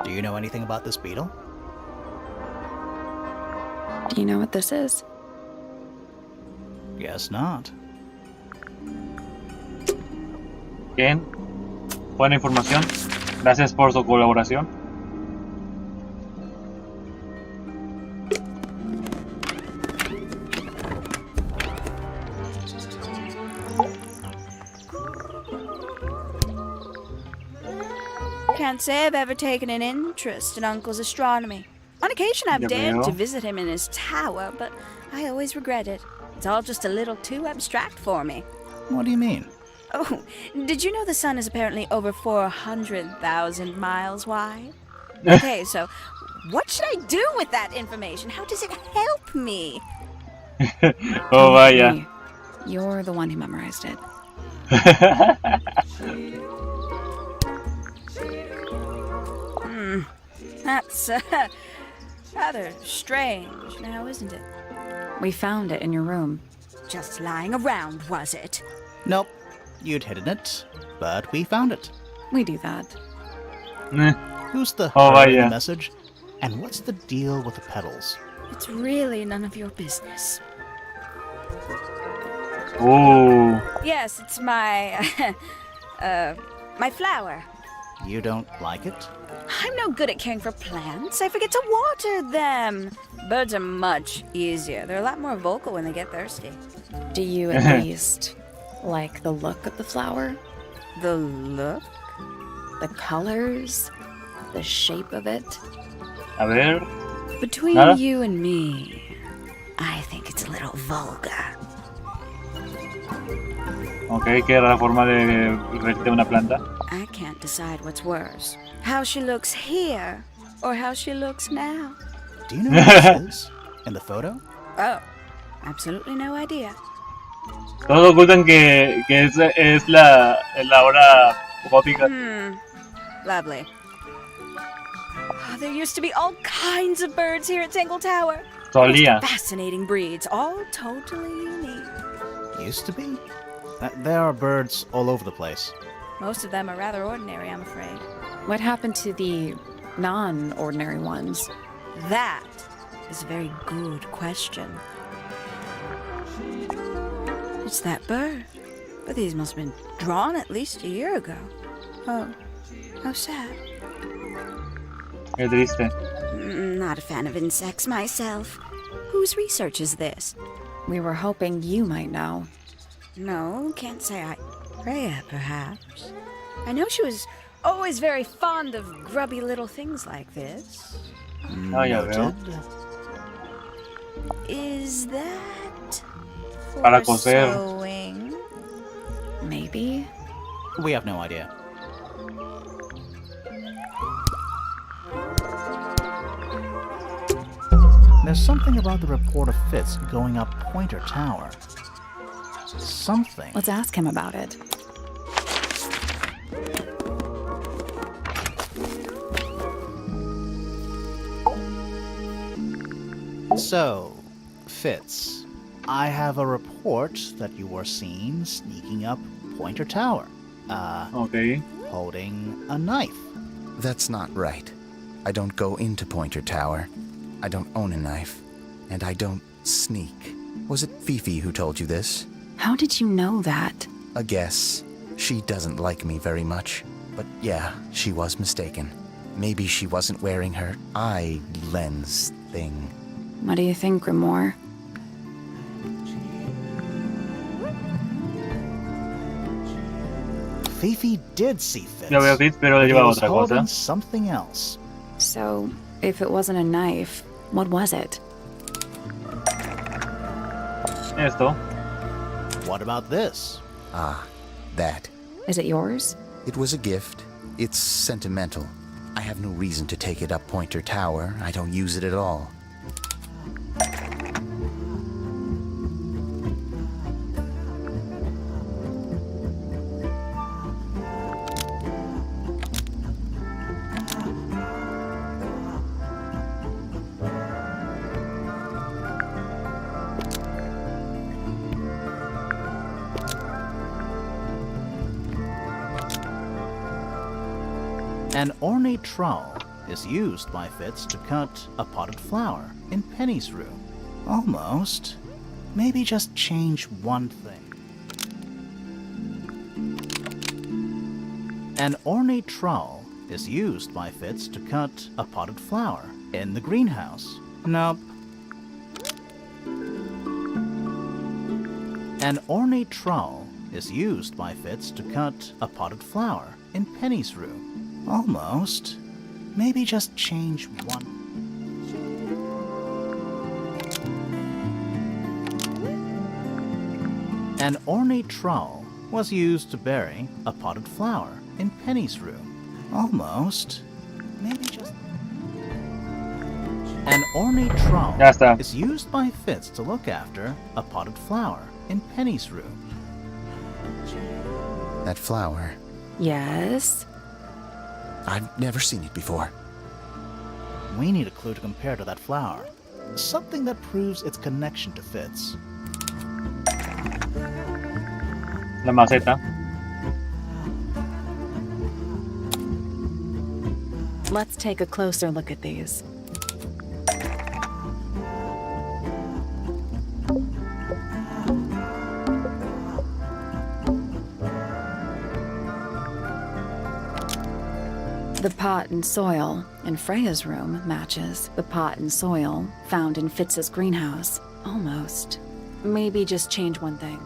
Do you know anything about this beetle? Do you know what this is? Guess not. Bien. Buena información. Gracias por su colaboración. Can't say I've ever taken an interest in Uncle's astronomy. On occasion I've Ya dared veo. to visit him in his tower, but I always regret it. It's all just a little too abstract for me. What do you mean? Oh, did you know the sun is apparently over 400,000 miles wide? Okay, so what should I do with that information? How does it help me? Oh, vaya. You're the one who memorized it. That's rather strange now, isn't it? We found it in your room. Just lying around, was it? Nope. You'd hidden it, but we found it. We do that. Who's the Oh, her in the vaya. message? And what's the deal with the petals? It's really none of your business. Oh. Yes, it's my, my flower. You don't like it? I'm no good at caring for plants. I forget to water them. Birds are much easier. They're a lot more vocal when they get thirsty. Do you at least Like the look of the flower, The look? the colors, the shape of it. A ver. Between Nada. you and me, I think it's a little vulgar. Ok, ¿qué era la forma de verte una planta? I can't decide what's worse. How she looks here, or how she looks now. Do you know what this is? In the photo? Oh, absolutely no idea. Todos ocultan que es la hora gótica. Lovely. Oh, there used to be all kinds of birds here at Tangle Tower. Solía. Most fascinating breeds, all totally unique. Used to be? There are birds all over the place. Most of them are rather ordinary, I'm afraid. What happened to the non-ordinary ones? That is a very good question. It's that bird. But these must have been drawn at least a year ago. Oh, how sad. Qué triste. Not a fan of insects myself. Whose research is this? We were hoping you might know. No, can't say I... FREYA, perhaps. I know she was always very fond of grubby little things like this. Ya veo. Is that... Para for coser. sewing? Maybe? We have no idea. There's something about the report of Fitz going up Pointer Tower. Something. Let's ask him about it. So, Fitz, I have a report that you were seen sneaking up Pointer Tower. Ok. Holding a knife. That's not right. I don't go into Pointer Tower. I don't own a knife. And I don't sneak. Was it Fifi who told you this? How did you know that? A guess. She doesn't like me very much. But yeah, she was mistaken. Maybe she wasn't wearing her eye lens thing. What do you think, Grimoire? Fifi did see Fitz. Yo veo Fitz, pero but he lleva was otra holding cosa. something else. So, if it wasn't a knife, what was it? Esto. What about this? Ah, that. Is it yours? It was a gift. It's sentimental. I have no reason to take it up Pointer Tower. I don't use it at all. An ornate trowel is used by Fitz to cut a potted flower in Penny's room. Almost. Maybe just change one thing. An ornate trowel is used by Fitz to cut a potted flower in the greenhouse. Nope. An ornate trowel is used by Fitz to cut a potted flower in Penny's room. Almost. Maybe just change one. An ornate trowel was used to bury a potted flower in Penny's room. Almost. Maybe just... An ornate trowel Ya está. is used by Fitz to look after a potted flower in Penny's room. That flower. Yes? I've never seen it before. We need a clue to compare to that flower. Something that proves its connection to Fitz. La maceta. Let's take a closer look at these. The pot and soil in Freya's room matches the pot and soil found in Fitz's greenhouse. Almost. Maybe just change one thing.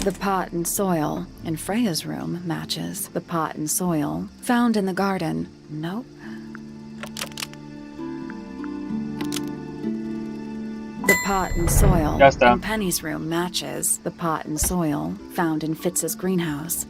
The pot and soil in Freya's room matches the pot and soil found in the garden. Nope. The pot and soil Ya está. in Penny's room matches the pot and soil found in Fitz's greenhouse.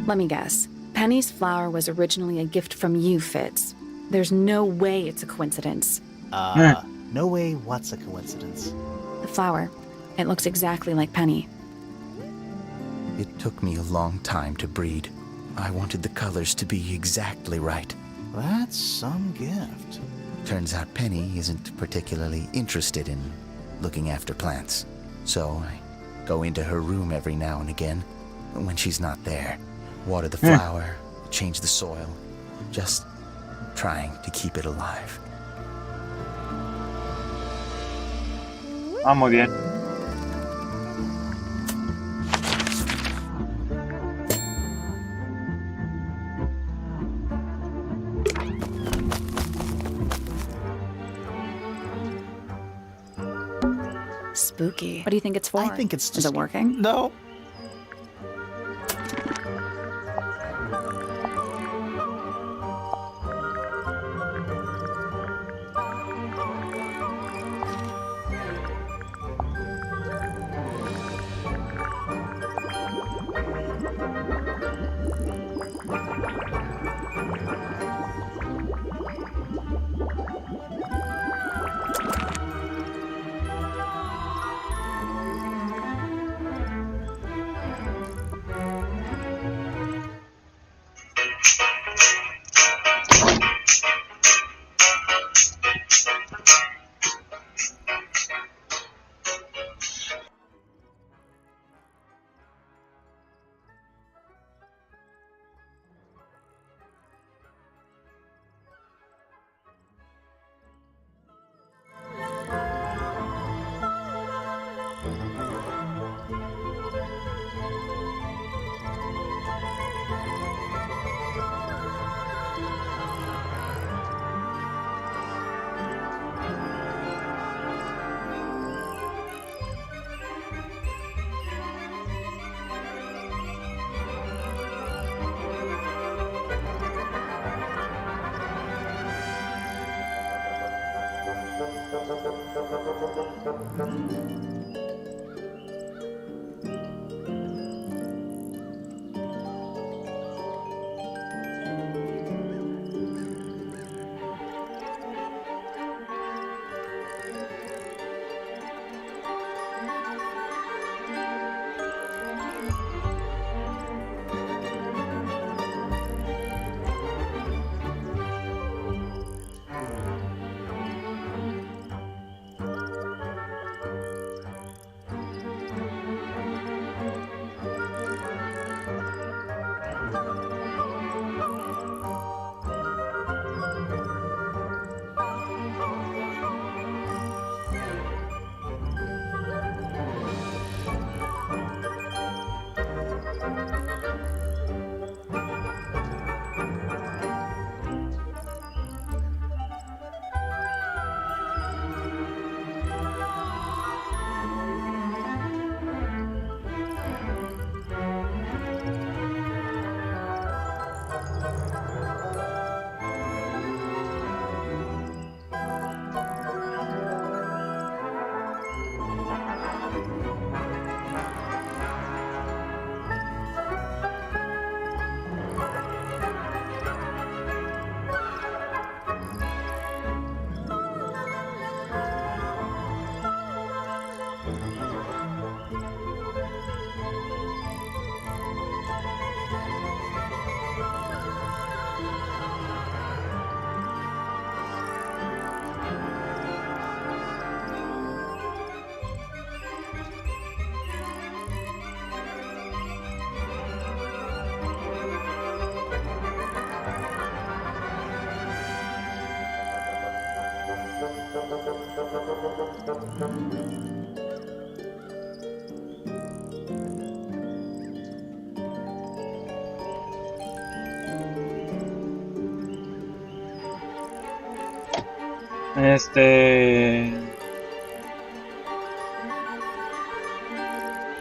Let me guess. Penny's flower was originally a gift from you, Fitz. There's no way it's a coincidence. No way what's a coincidence. The flower. It looks exactly like Penny. It took me a long time to breed. I wanted the colors to be exactly right. That's some gift. Turns out Penny isn't particularly interested in looking after plants. So I go into her room every now and again, when she's not there. Water the flower, change the soil, just trying to keep it alive. Ah, muy bien. Spooky. What do you think it's for? I think it's just... Is it working? No.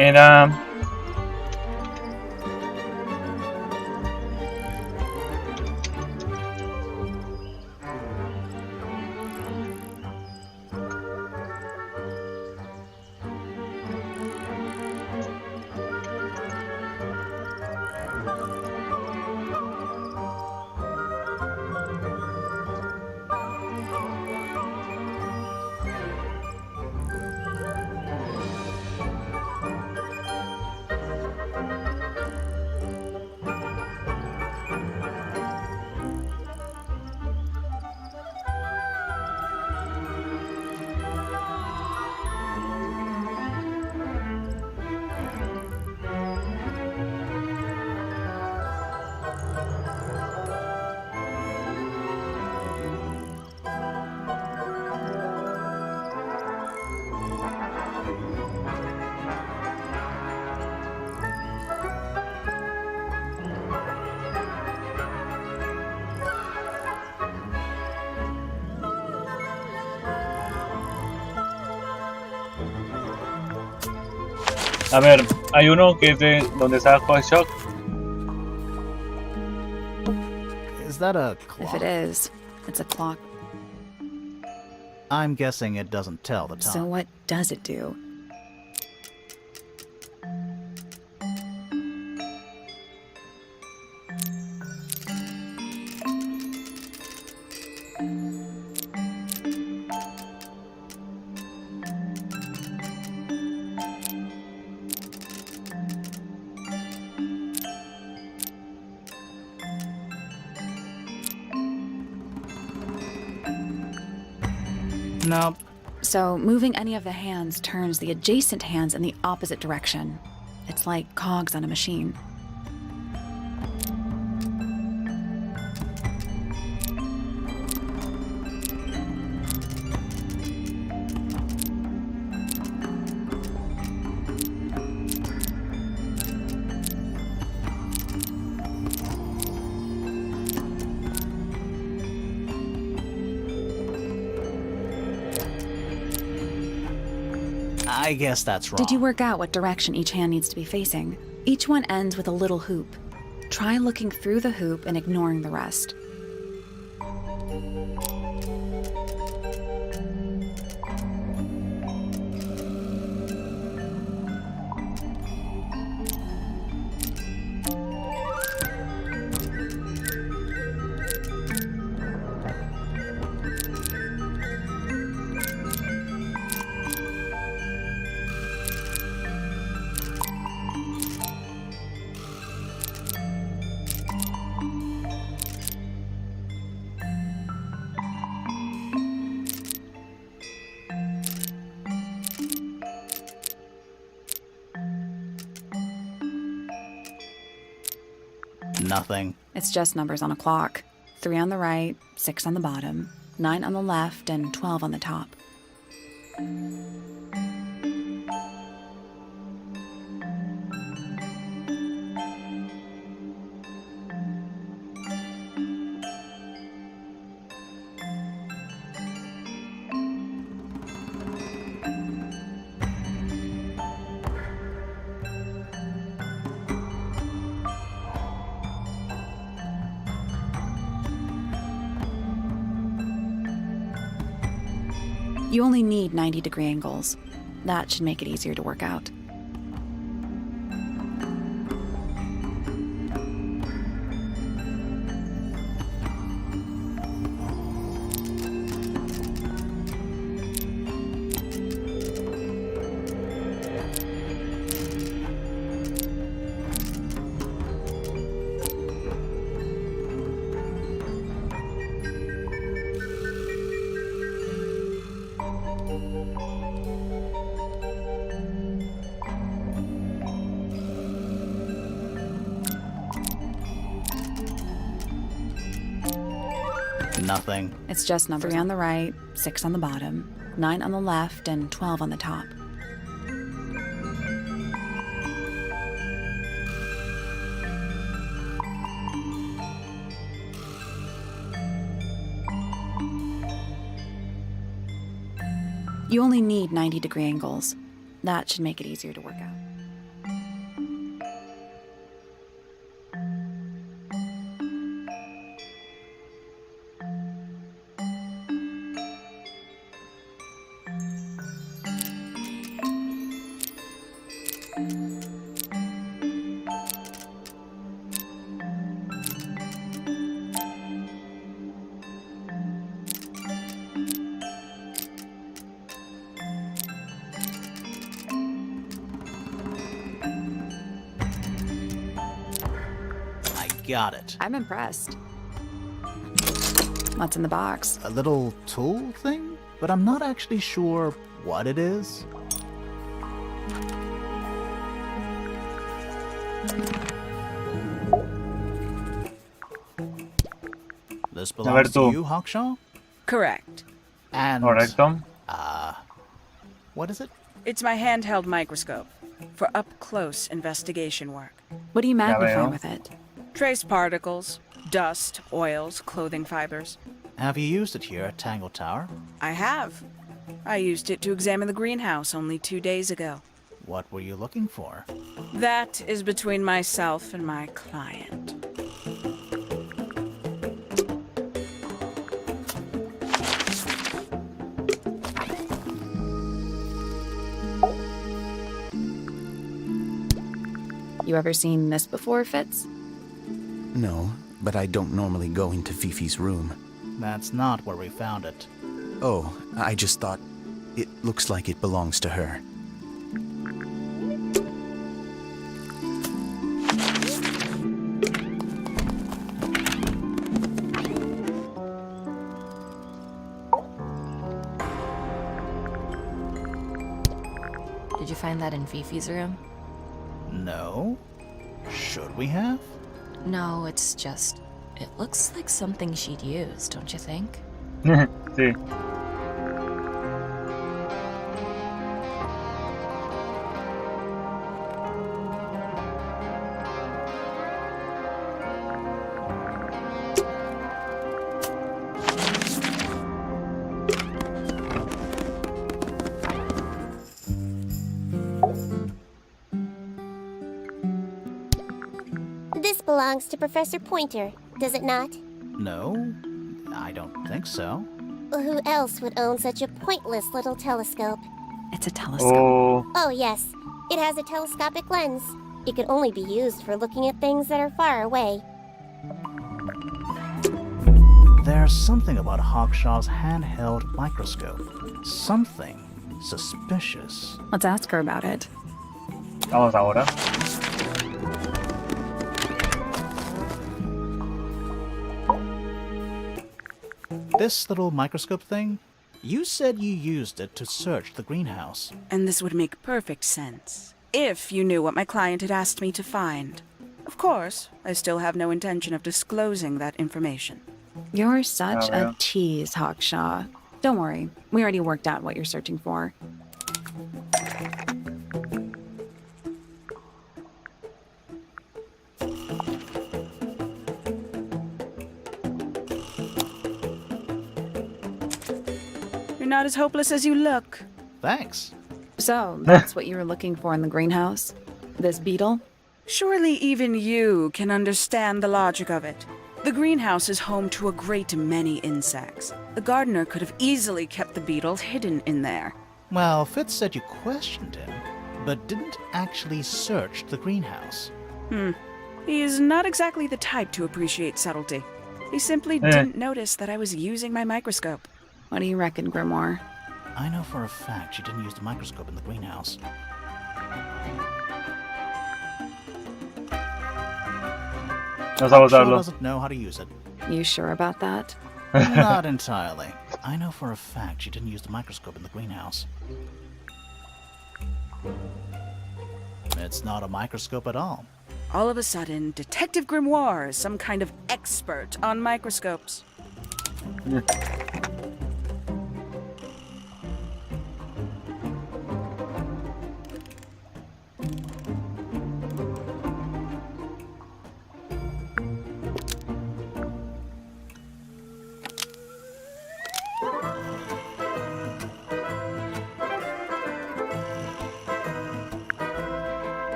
Era... A ver, hay uno que es de donde está Hot Shock. Is that a If clock? it is, it's a clock. I'm guessing it doesn't tell the time. So what does it do? Nope. So moving any of the hands turns the adjacent hands in the opposite direction. It's like cogs on a machine. I guess that's wrong. Did you work out what direction each hand needs to be facing? Each one ends with a little hoop. Try looking through the hoop and ignoring the rest. Nothing. It's just numbers on a clock. 3 on the right, 6 on the bottom, 9 on the left, and 12 on the top. You only need 90-degree angles. That should make it easier to work out. Nothing. It's just numbers 3 on the right, 6 on the bottom, 9 on the left, and 12 on the top. You only need 90-degree angles. That should make it easier to work out. I got it. I'm impressed. What's in the box? A little tool thing? But I'm not actually sure what it is. This belongs to you, Hawkshaw? Correct. And... Correcto. What is it? It's my handheld microscope for up-close investigation work. What do you magnify with it? Trace particles, dust, oils, clothing fibers. Have you used it here at Tangle Tower? I have. I used it to examine the greenhouse only 2 days ago. What were you looking for? That is between myself and my client. You ever seen this before, Fitz? No, but I don't normally go into Fifi's room. That's not where we found it. Oh, I just thought it looks like it belongs to her. Did you find that in Fifi's room? No. Should we have? No, it's just... It looks like something she'd use, don't you think? Sí. This belongs to Professor Pointer, does it not? No, I don't think so. Who else would own such a pointless little telescope? It's a telescope. Oh, yes. It has a telescopic lens. It could only be used for looking at things that are far away. There's something about Hawkshaw's handheld microscope. Something suspicious. Let's ask her about it. Vamos ahora. This little microscope thing? You said you used it to search the greenhouse. And this would make perfect sense, if you knew what my client had asked me to find. Of course, I still have no intention of disclosing that information. You're such Oh, yeah. a tease, Hawkshaw. Don't worry, we already worked out what you're searching for. You're not as hopeless as you look. Thanks. So, that's what you were looking for in the greenhouse? This beetle? Surely even you can understand the logic of it. The greenhouse is home to a great many insects. The gardener could have easily kept the beetle hidden in there. Well, Fitz said you questioned him, but didn't actually search the greenhouse. He is not exactly the type to appreciate subtlety. He simply didn't notice that I was using my microscope. What do you reckon, Grimoire? I know for a fact she didn't use the microscope in the greenhouse. Vamos a Hawkshaw botarlo. doesn't know how to use it. You sure about that? Not entirely. I know for a fact she didn't use the microscope in the greenhouse. It's not a microscope at all. All of a sudden, Detective Grimoire is some kind of expert on microscopes.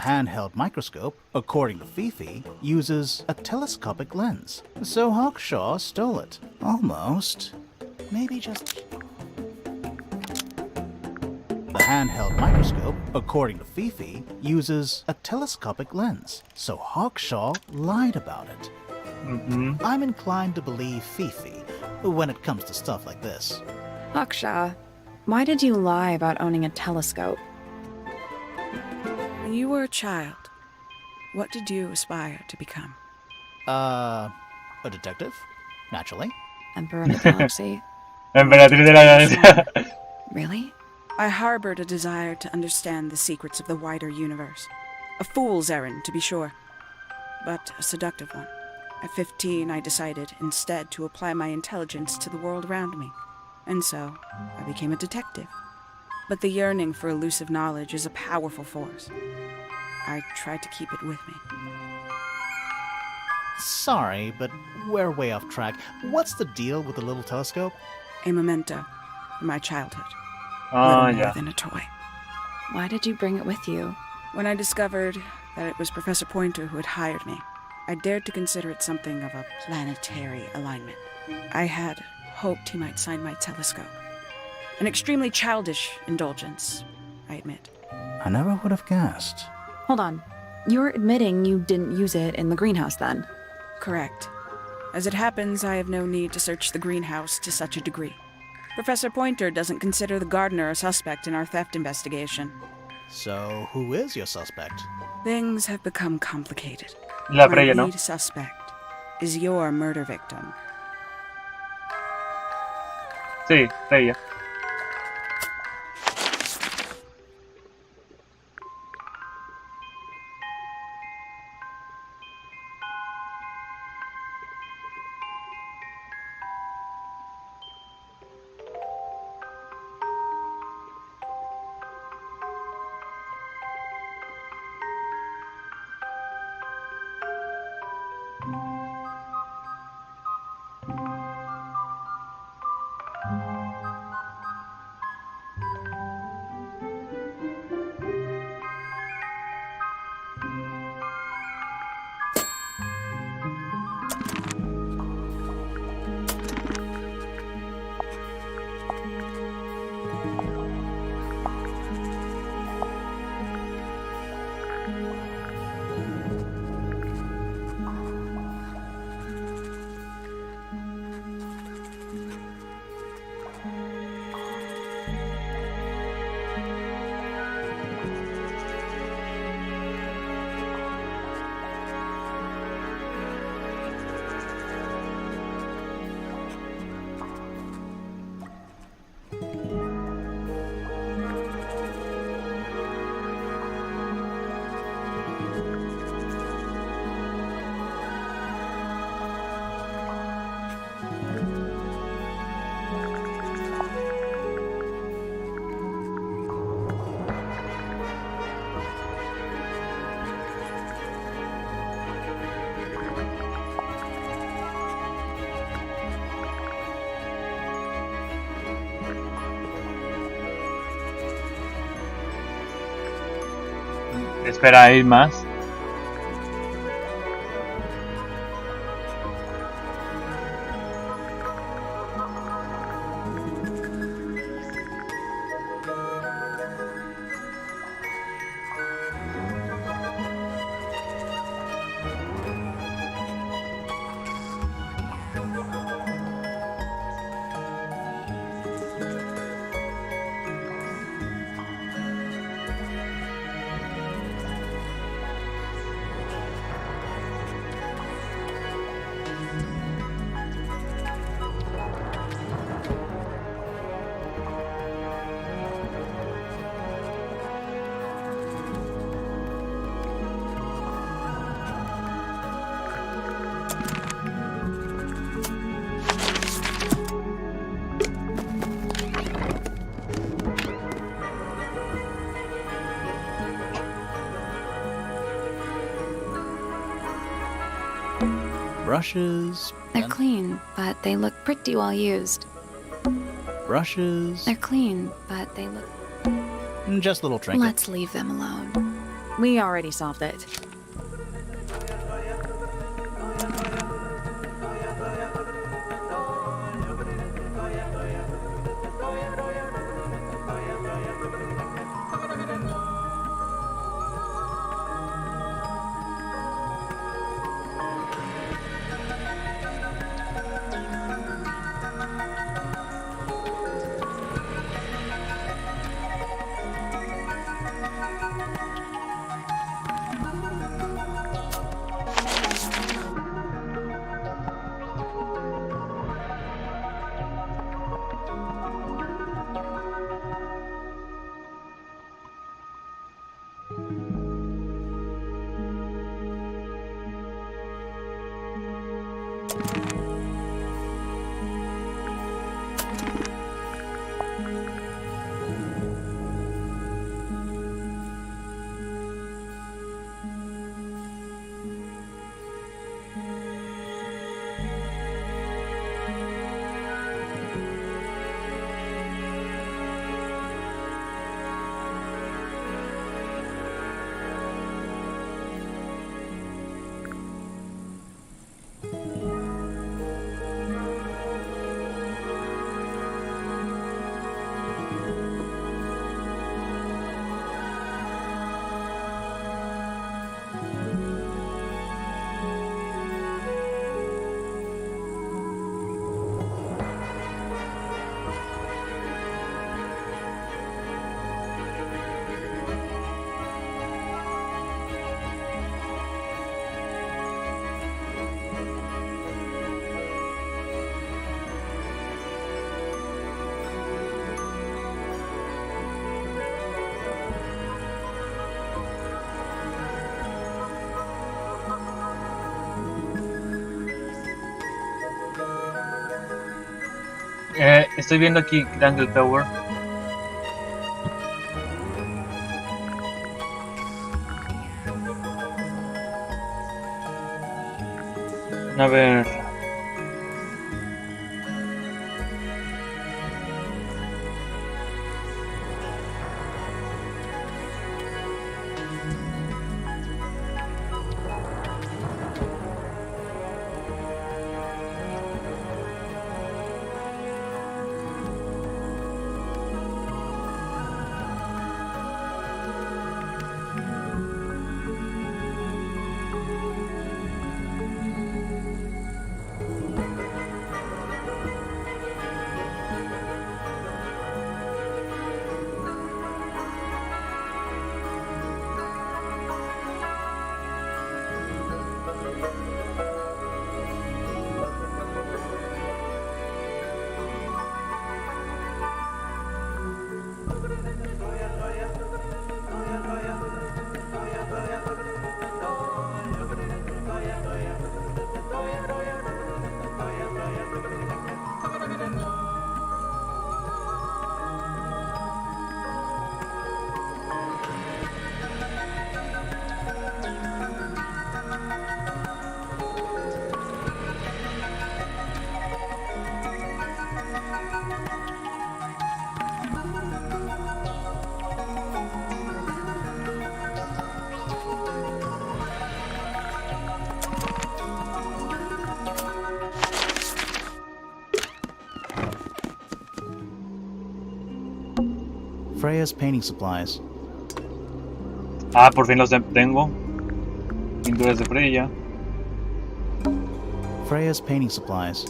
handheld microscope, according to Fifi, uses a telescopic lens. So Hawkshaw stole it. Almost. Maybe just... The handheld microscope, according to Fifi, uses a telescopic lens. So Hawkshaw lied about it. I'm inclined to believe Fifi when it comes to stuff like this. Hawkshaw, why did you lie about owning a telescope? When you were a child, what did you aspire to become? A detective? Naturally. Emperor of the Galaxy? Emperatriz de la Galaxia. Really? I harbored a desire to understand the secrets of the wider universe. A fool's errand, to be sure, but a seductive one. At 15, I decided instead to apply my intelligence to the world around me, and so I became a detective. But the yearning for elusive knowledge is a powerful force. I tried to keep it with me. Sorry, but we're way off track. What's the deal with the little telescope? A memento from my childhood. Oh, Little more yeah. than a toy. Why did you bring it with you? When I discovered that it was Professor Pointer who had hired me, I dared to consider it something of a planetary alignment. I had hoped he might sign my telescope. An extremely childish indulgence, I admit. I never would have guessed. Hold on. You're admitting you didn't use it in the greenhouse then? Correct. As it happens, I have no need to search the greenhouse to such a degree. Professor Pointer doesn't consider the gardener a suspect in our theft investigation. So, who is your suspect? Things have become complicated. La My FREYA, ¿no? lead suspect is your murder victim. Sí, FREYA. Espera, ¿hay más? Brushes. They're clean, but they look pretty well used. Brushes. They're clean, but they look... Just little trinkets. Let's leave them alone. We already solved it. Estoy viendo aquí Tangle Tower. A ver. Freya's painting supplies. Ah, por fin los tengo. Pinturas de Freya. Freya's painting supplies.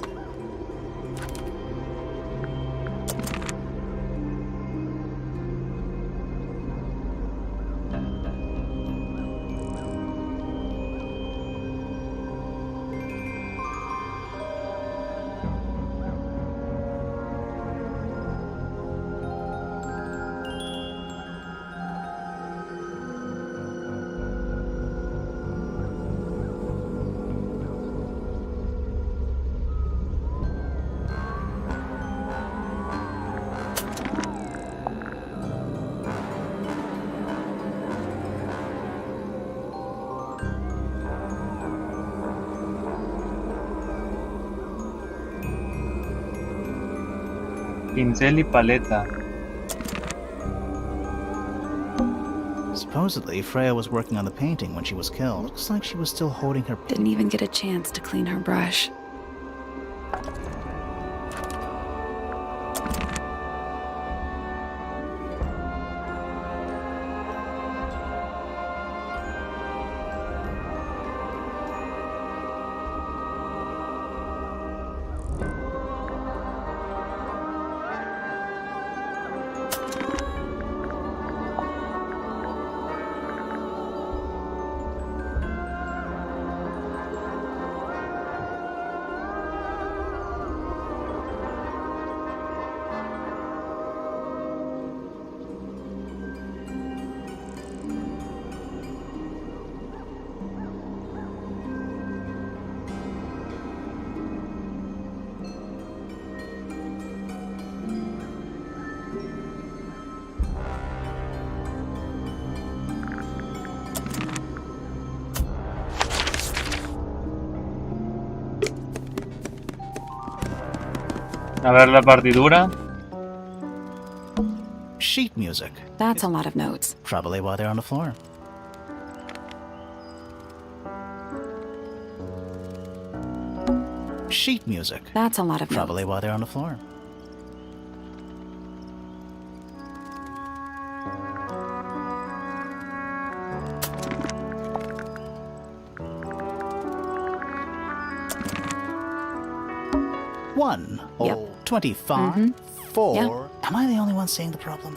Pincel y paleta. Supposedly, Freya was working on the painting when she was killed. Looks like she was still holding her... Didn't even get a chance to clean her brush. A ver la partitura. Sheet music. That's a lot of notes. Probably while they're on the floor. Sheet music. That's a lot of Probably notes. while they're on the floor. One. Yep. Oh, 25. 4. Yeah. Am I the only one seeing the problem?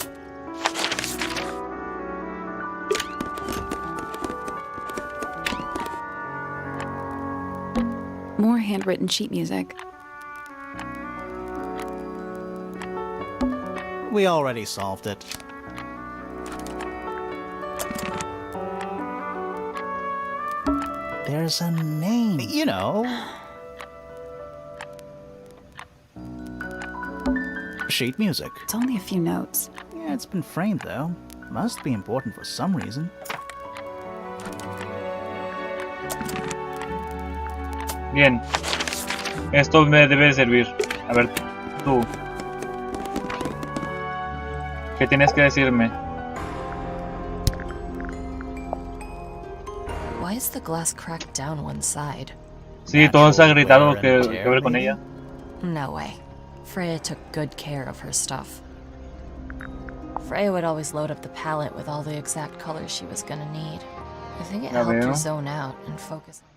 More handwritten sheet music. We already solved it. There's a name. You know. Sheet music. It's only a few notes. Yeah, it's been framed though. Must be important for some reason. Bien. Esto me debe servir. A ver, tú. ¿Qué tienes que decirme? Why is the glass cracked down one side? Sí, todos han gritado que ver con ella. No way. Freya took good care of her stuff. Freya would always load up the palette with all the exact colors she was gonna need. I think it Ya helped her veo. zone out and focus on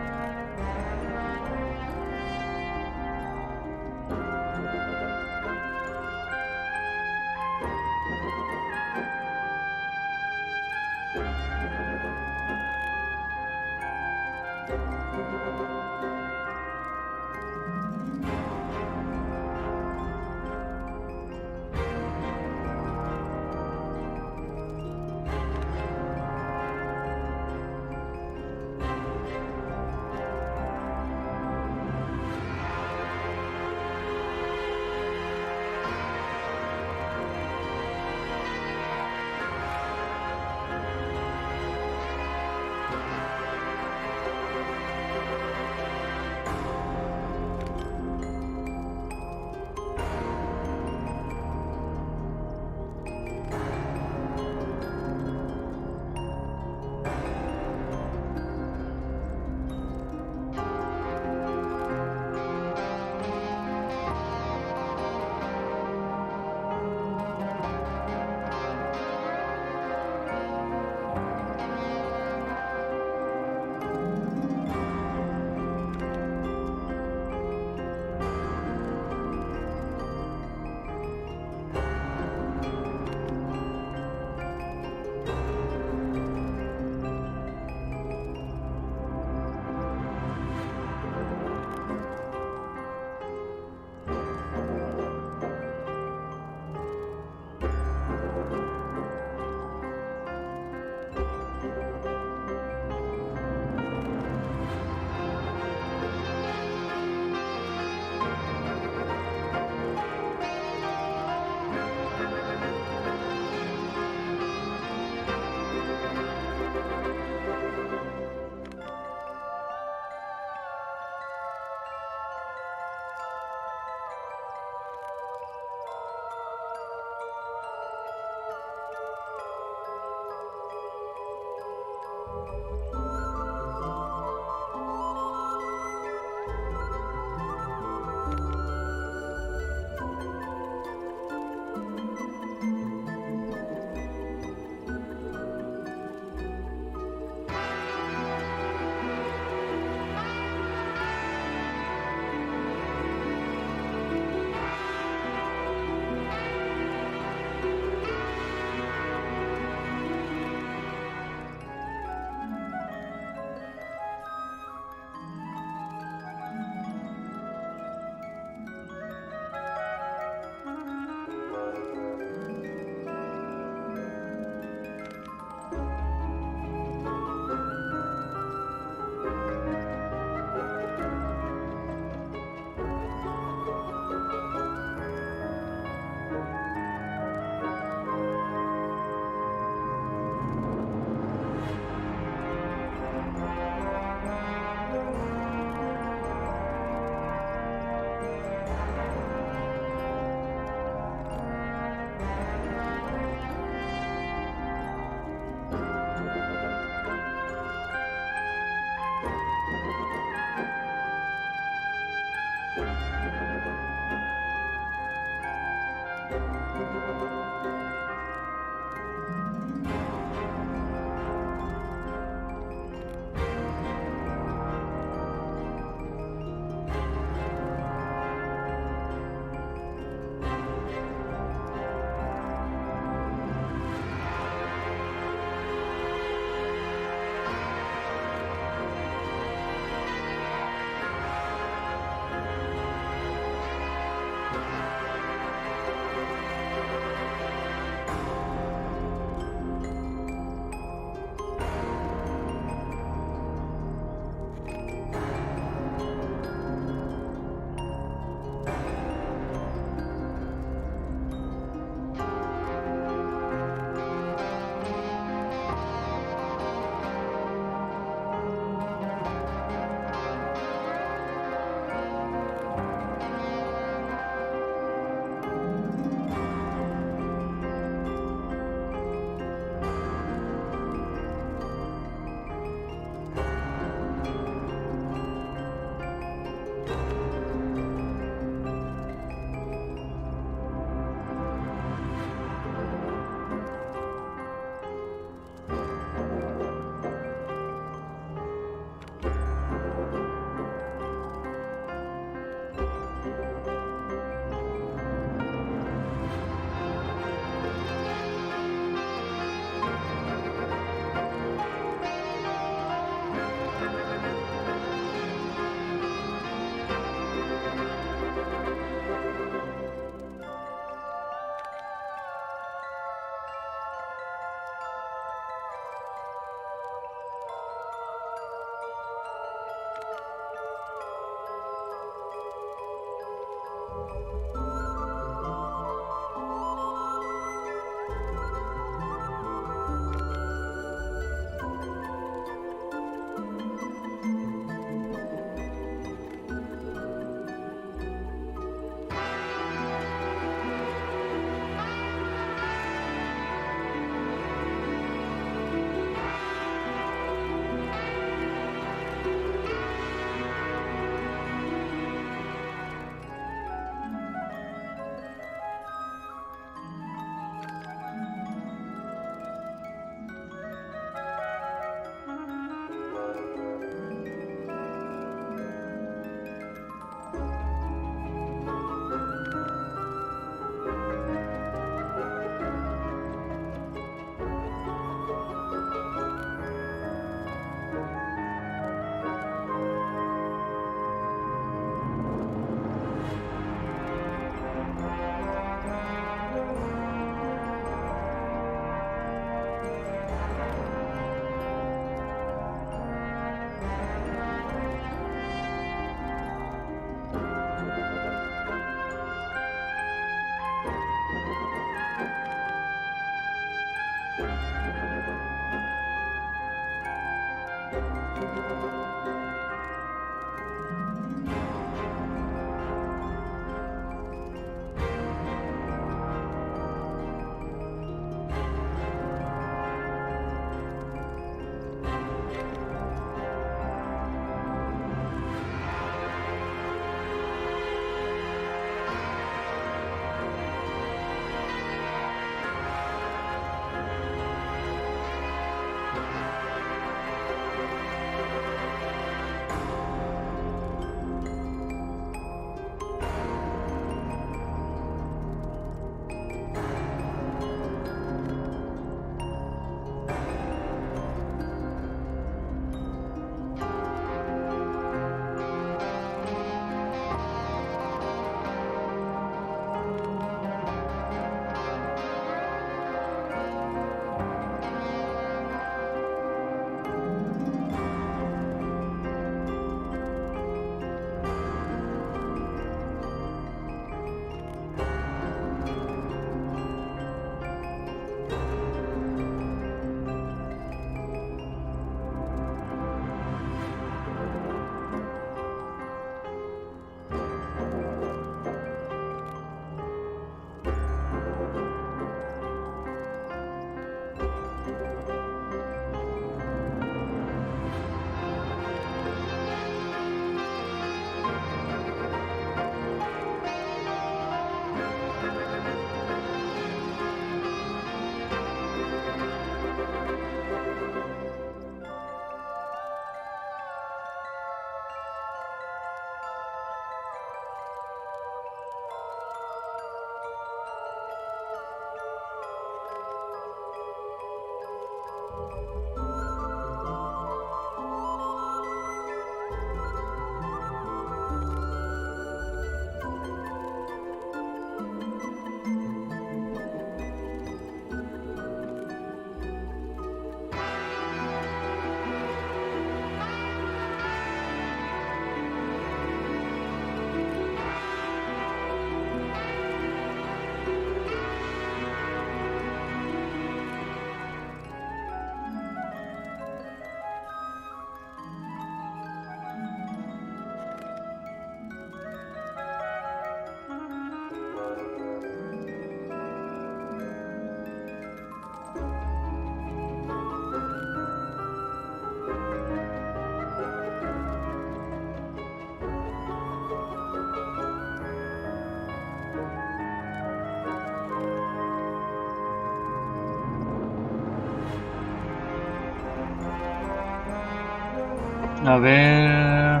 A ver...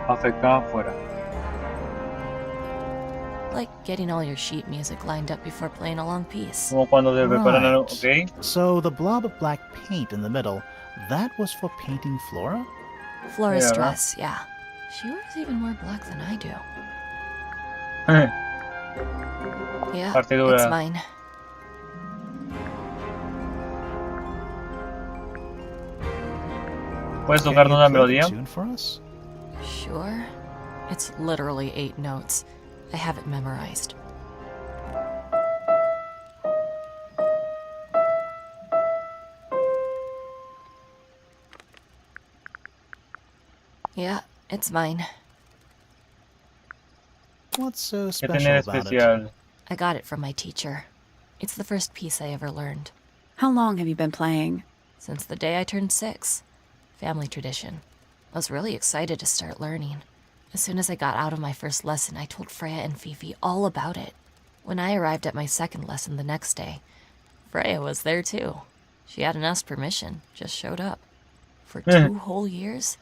Afectada afuera. Like getting all your sheet music lined up before playing a long piece. Como cuando te preparan algo, Right. ¿ok? So the blob of black paint in the middle, that was for painting Flora? Flora's Yeah. dress, yeah. She wears even more black than I do. Yeah, Partidura. it's mine. ¿Puedes Can tocarnos you una play the melodía? tune for us? Sure. It's literally 8 notes. I have it memorized. Yeah, it's mine. What's so ¿Qué special tiene de about it? especial? I got it from my teacher. It's the first piece I ever learned. How long have you been playing? Since the day I turned 6. Family tradition. I was really excited to start learning. As soon as I got out of my first lesson, I told Freya and Fifi all about it. When I arrived at my second lesson the next day, Freya was there too. She hadn't asked permission, just showed up. For 2 whole years,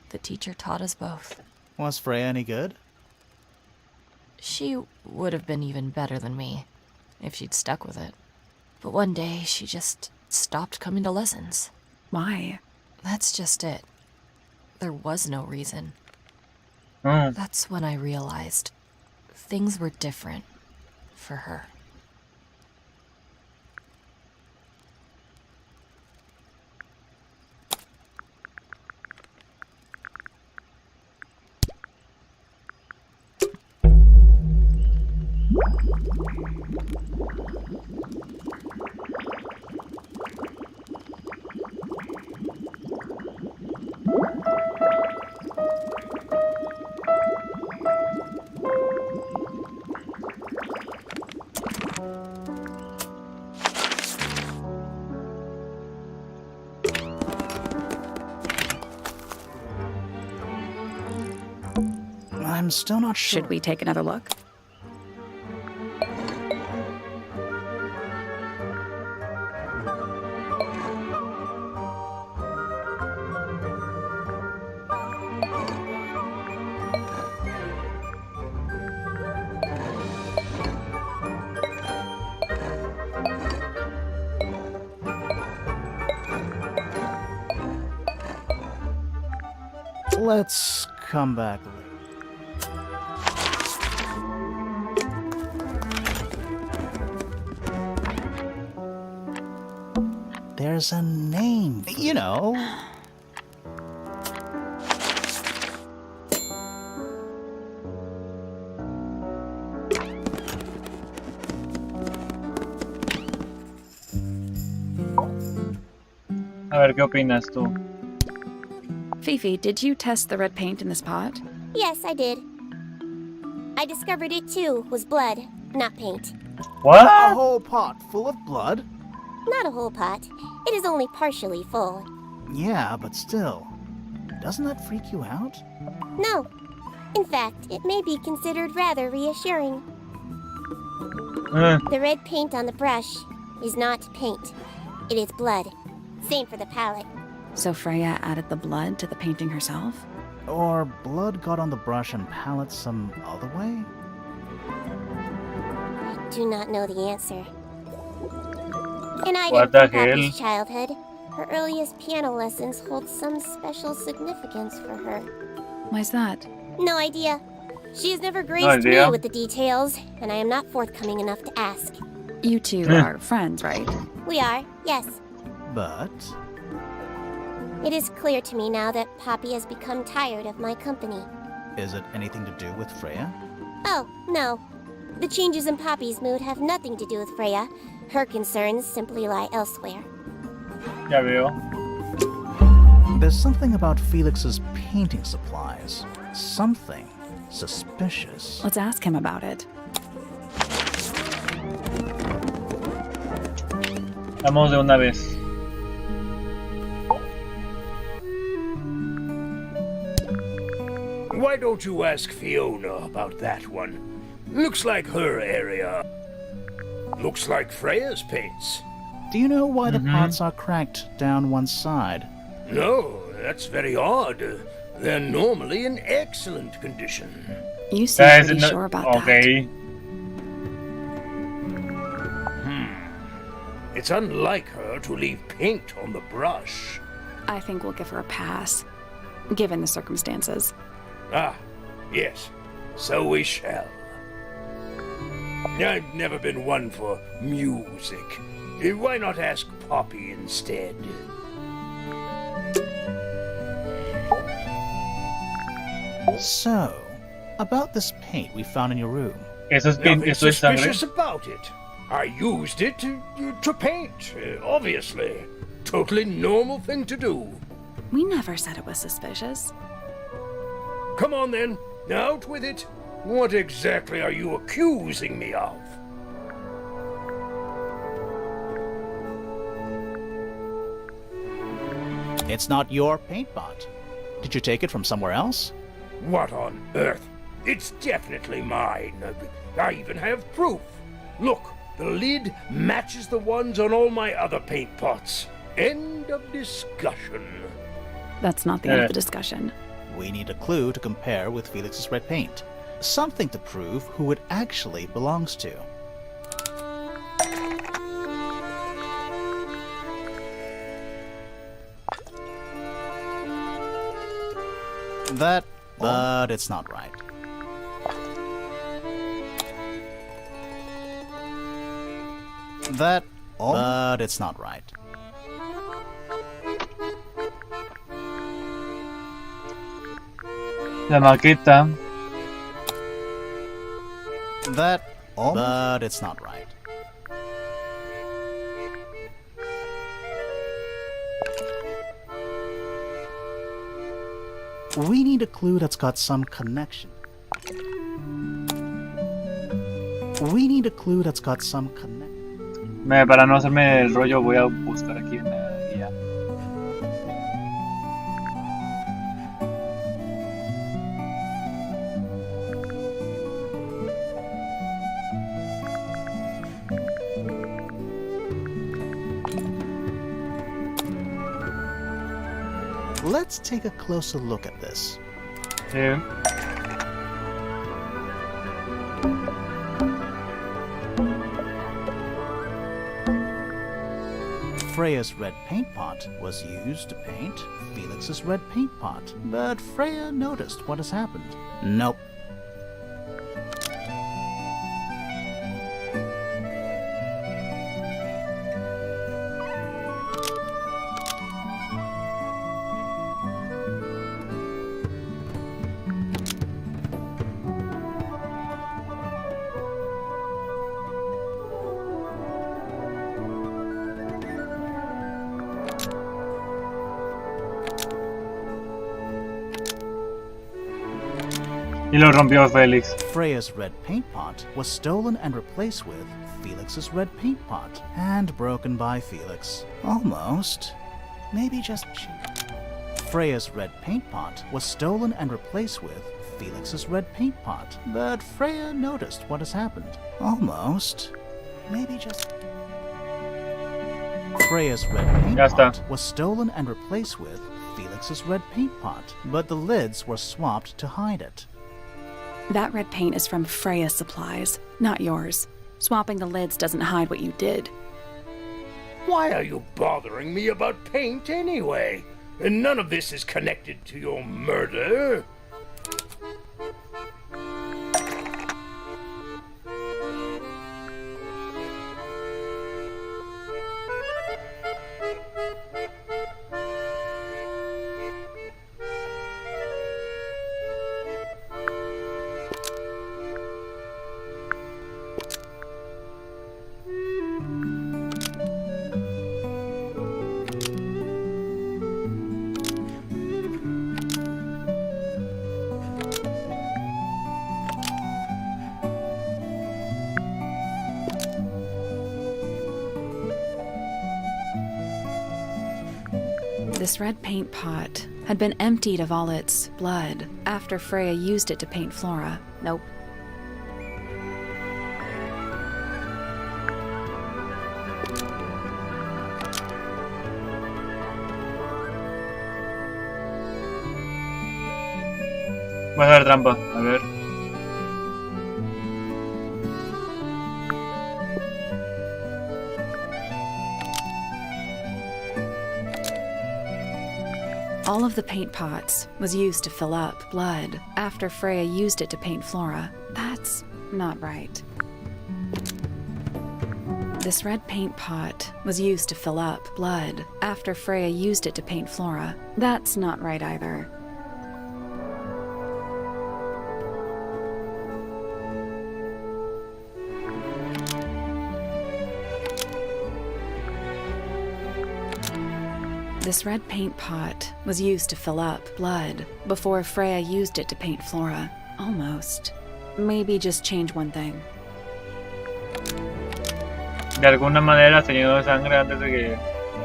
the teacher taught us both. Was Freya any good? She would have been even better than me, if she'd stuck with it. But one day, she just stopped coming to lessons. Why? That's just it. There was no reason. Mm. That's when I realized things were different for her. I'm still not sure. Should we take another look? Let's come back later. There's a name. You know. A ver, ¿qué opinas tú? Fifi, did you test the red paint in this pot? Yes, I did. I discovered it too was blood, not paint. What? A whole pot full of blood? Not a whole pot. It is only partially full. Yeah, but still. Doesn't that freak you out? No. In fact, it may be considered rather reassuring. The red paint on the brush is not paint. It is blood. Same for the palette. So Freya added the blood to the painting herself? Or blood got on the brush and palette some other way? I do not know the answer. An item What the from Papa's hell? childhood. her earliest piano lessons hold some special significance for her. Why's that? No idea. She has never graced me with the details, and I am not forthcoming enough to ask. You two are friends, right? We are, yes. But It is clear to me now that Poppy has become tired of my company. is it anything to do with Freya? Oh, no. The changes in Poppy's mood have nothing to do with Freya. Her concerns simply lie elsewhere. Ya veo. There's something about Felix's painting supplies. Something suspicious. Let's ask him about it. Vamos de una vez. Why don't you ask Fiona about that one? Looks like her area. Looks like Freya's paints. Do you know why the pots are cracked down one side? No, that's very odd. They're normally in excellent condition. You seem pretty sure about that. It's unlike her to leave paint on the brush. I think we'll give her a pass, given the circumstances. Ah, yes. So we shall. I've never been one for music. Why not ask Poppy instead? So, about this paint we found in your room. Nothing suspicious about it. I used it to paint, obviously. Totally normal thing to do. We never said it was suspicious. Come on then, out with it. What exactly are you accusing me of? It's not your paint pot. Did you take it from somewhere else? What on earth? It's definitely mine. I even have proof. Look, the lid matches the ones on all my other paint pots. End of discussion. That's not the end of the discussion. We need a clue to compare with Felix's red paint. Something to prove who it actually belongs to. But it's not right. But it's not right. La maqueta. But it's not right. We need a clue that's got some connection. We need a clue that's got some connection. Para no hacerme el rollo voy a buscar aquí en la guía. Let's take a closer look at this. Sí. Freya's red paint pot was used to paint Felix's red paint pot, but Freya noticed what has happened. Nope. Y lo rompió Félix. Freya's red paint pot was stolen and replaced with Felix's red paint pot, and broken by Felix. Almost. Maybe just cheap. Freya's red paint pot was stolen and replaced with Felix's red paint pot, but Freya noticed what has happened. Almost. Maybe just... Freya's red paint pot was stolen and replaced with Felix's red paint pot, but the lids were swapped to hide it. That red paint is from Freya's supplies, not yours. Swapping the lids doesn't hide what you did. Why are you bothering me about paint anyway? And none of this is connected to your murder. This red paint pot had been emptied of all its blood after Freya used it to paint Flora. Nope. Voy a hacer trampa, a ver. All of the paint pots was used to fill up blood after Freya used it to paint Flora. That's not right. This red paint pot was used to fill up blood after Freya used it to paint Flora. That's not right either. This red paint pot was used to fill up blood before Freya used it to paint Flora. Almost. Maybe just change one thing. De alguna manera se llenó de sangre antes de que...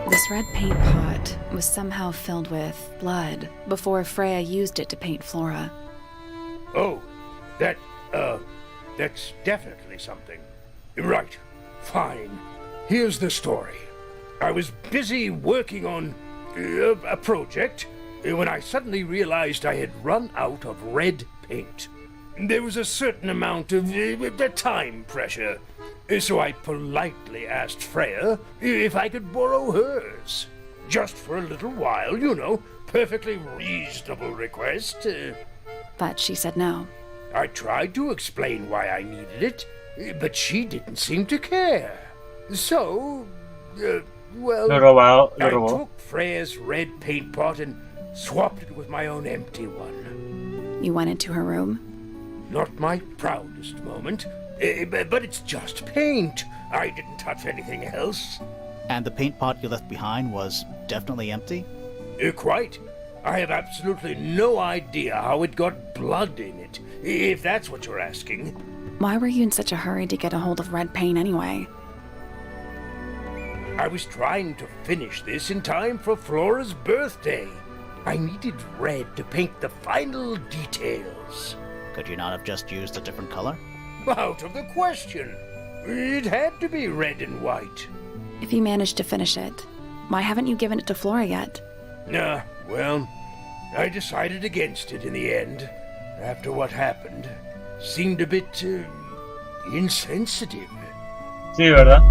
This red paint pot was somehow filled with blood before Freya used it to paint Flora. Oh, that's definitely something. Right, fine. Here's the story. I was busy working on a project when I suddenly realized I had run out of red paint. There was a certain amount of time pressure, so I politely asked Freya if I could borrow hers. Just for a little while, you know, perfectly reasonable request. But she said no. I tried to explain why I needed it, but she didn't seem to care. So, well, I took Freya's red paint pot and swapped it with my own empty one. You went into her room? Not my proudest moment, but it's just paint. I didn't touch anything else. And the paint pot you left behind was definitely empty? Quite. I have absolutely no idea how it got blood in it, if that's what you're asking. Why were you in such a hurry to get a hold of red paint anyway? I was trying to finish this in time for Flora's birthday. I needed red to paint the final details. Could you not have just used a different color? Out of the question. It had to be red and white. If you managed to finish it, why haven't you given it to Flora yet? Well, I decided against it in the end. After what happened, seemed a bit insensitive. Sí, ¿verdad?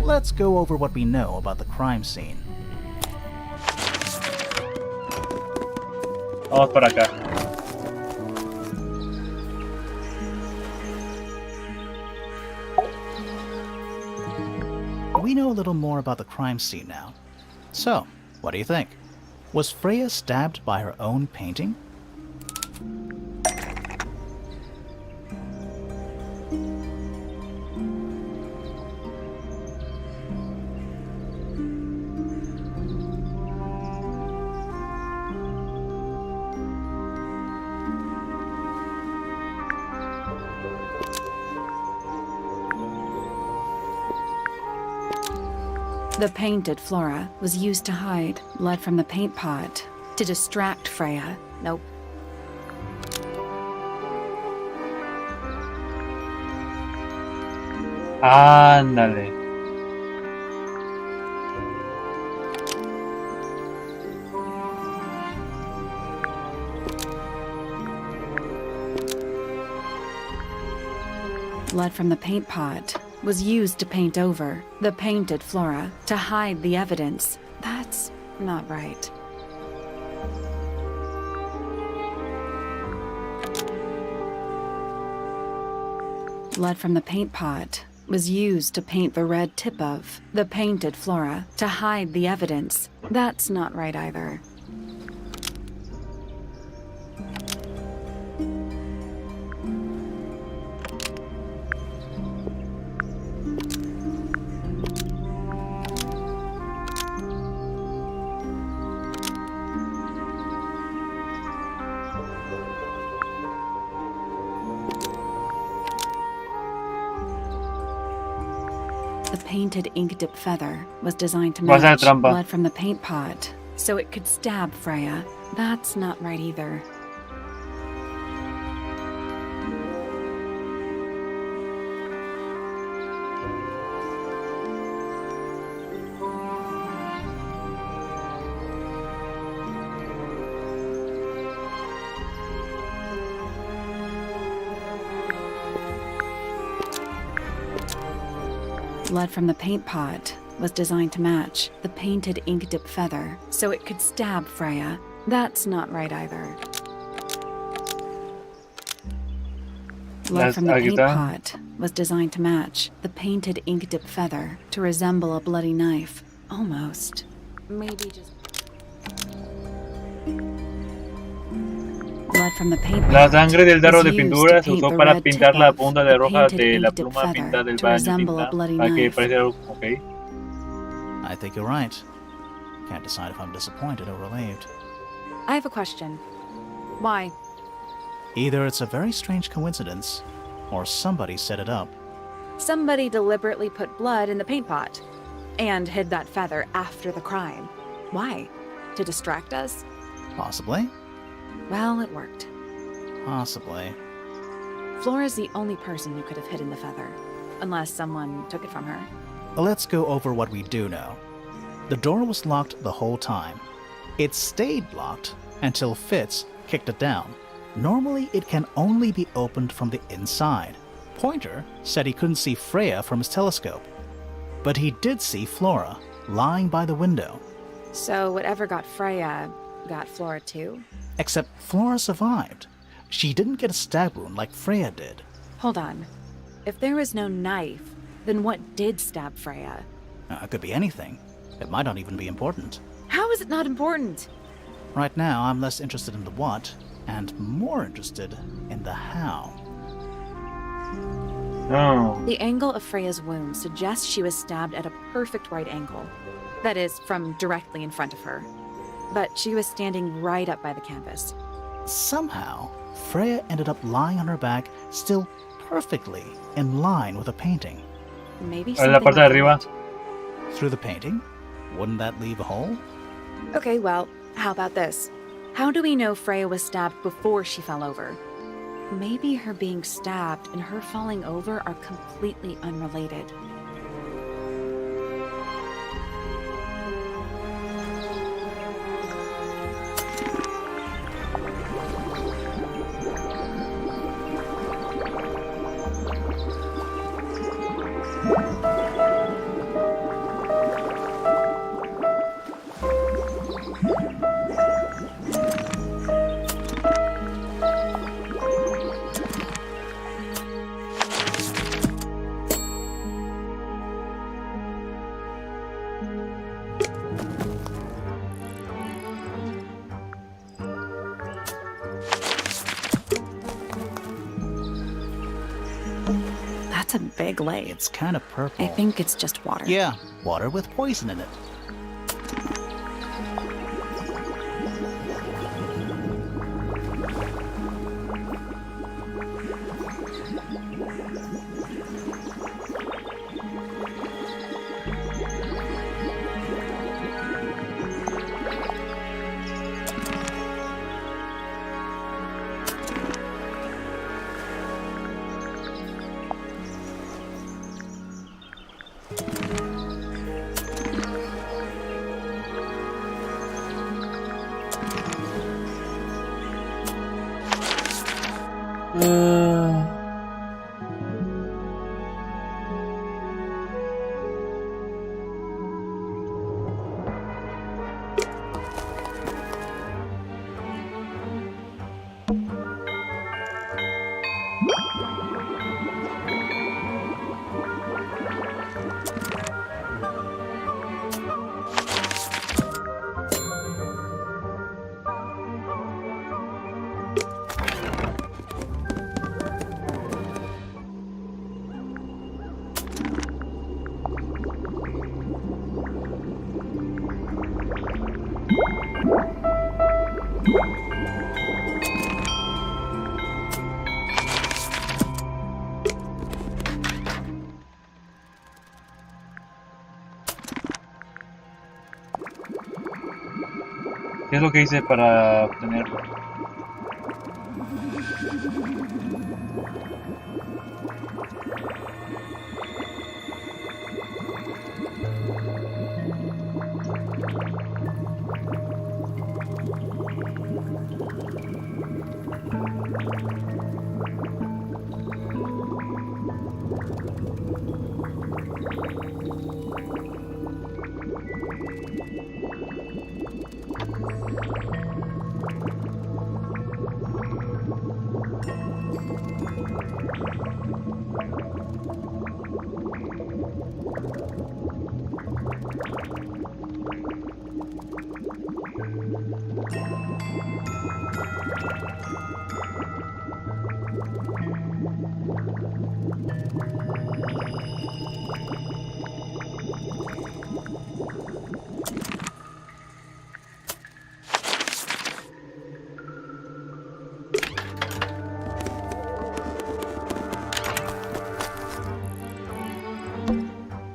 Let's go over what we know about the crime scene. Vamos para acá. We know a little more about the crime scene now. So, what do you think? Was Freya stabbed by her own painting? The painted Flora was used to hide blood from the paint pot, to distract Freya. Nope. Ándale. Blood from the paint pot was used to paint over the painted flora to hide the evidence. That's not right. Blood from the paint pot was used to paint the red tip of the painted flora to hide the evidence. That's not right either. The painted ink dip feather was designed to match blood from the paint pot, so it could stab Freya. That's not right either. Blood from the paint pot was designed to match the painted ink dip feather, so it could stab Freya. That's not right either. Blood from the paint pot was designed to match the painted ink dip feather to resemble a bloody knife. Almost. Maybe just... Blood from the paint pot La sangre del tarro de was used pintura to se paint usó the para red pintar tip la of punta the de roja painted de la ink dip pluma feather pintada del to baño resemble a pinta, bloody para que knife. pareciera ok. I think you're right. Can't decide if I'm disappointed or relieved. I have a question. Why? Either it's a very strange coincidence, or somebody set it up. Somebody deliberately put blood in the paint pot and hid that feather after the crime. Why? To distract us? Possibly. Well, it worked. Possibly. Flora's the only person who could have hidden the feather, unless someone took it from her. Let's go over what we do know. The door was locked the whole time. It stayed locked until Fitz kicked it down. Normally, it can only be opened from the inside. Pointer said he couldn't see Freya from his telescope, but he did see Flora lying by the window. So whatever got Freya got Flora too? Except Flora survived. She didn't get a stab wound like Freya did. Hold on. If there was no knife, then what did stab Freya? It could be anything. It might not even be important. How is it not important? Right now, I'm less interested in the what, and more interested in the how. Oh. The angle of Freya's wound suggests she was stabbed at a perfect right angle. That is, from directly in front of her. But she was standing right up by the canvas. Somehow, Freya ended up lying on her back, still perfectly in line with the painting. Maybe la parte de arriba. Through the painting? Wouldn't that leave a hole? Okay, well, how about this? How do we know Freya was stabbed before she fell over? Maybe her being stabbed and her falling over are completely unrelated. That's a big lake. It's kind of purple. I think it's just water. Yeah, water with poison in it. ¿Qué es lo que hice para obtenerlo?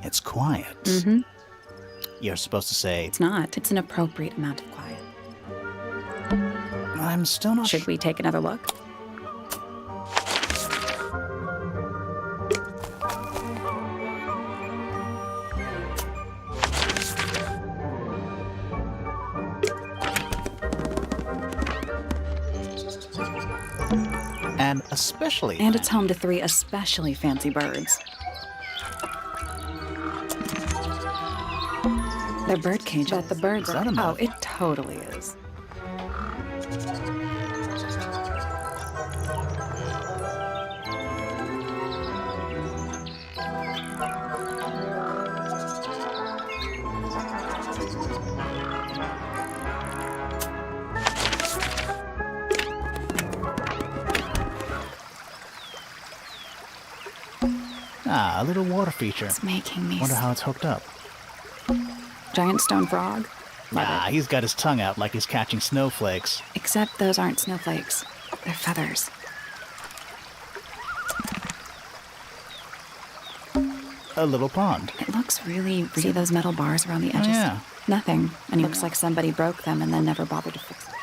It's quiet. Mm-hmm. You're supposed to say, It's not. It's an appropriate amount of quiet. I'm still not Should we take another look? And especially. And it's home to 3 especially fancy birds. They're bird cages. But the birds Is that a Oh, metaphor? it totally is. Ah, a little water feature. It's making me Wonder how it's hooked up. Giant stone frog? Nah, he's got his tongue out like he's catching snowflakes. Except those aren't snowflakes. They're feathers. A little pond. It looks really... See those metal bars around the Oh, edges? yeah. Nothing. And it looks like somebody broke them and then never bothered to fix them.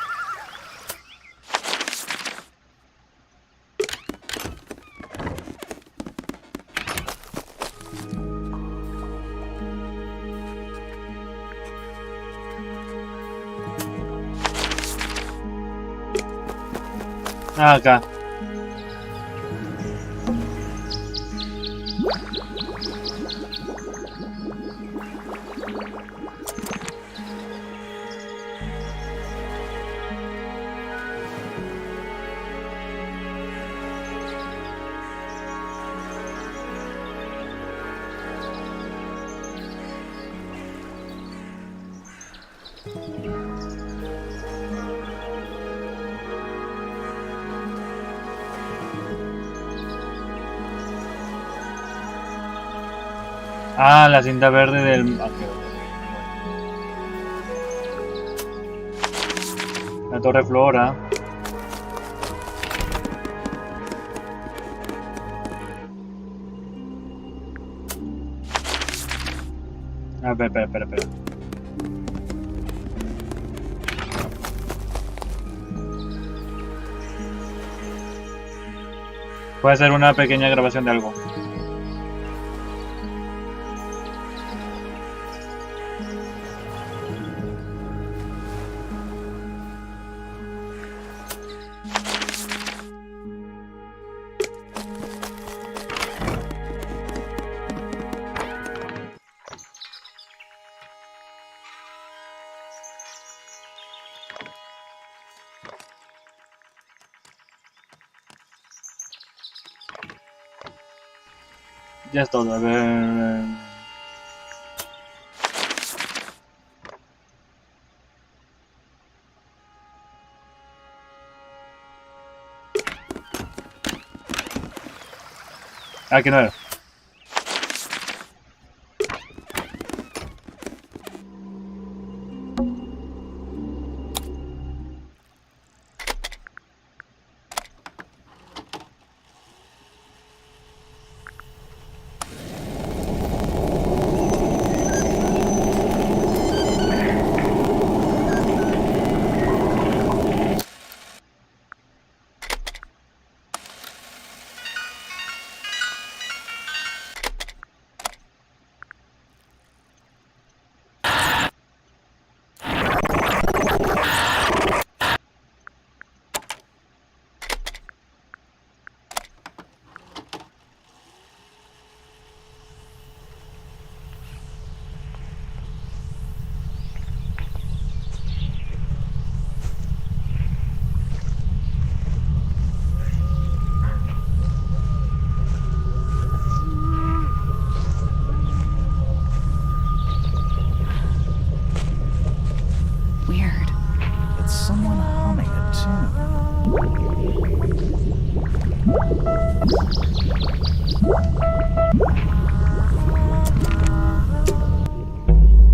Ah, acá. Ah, la cinta verde del... ok. La Torre Flora. Ah, espera. Puede ser una pequeña grabación de algo. Ya es todo, a ver... Aquí no era.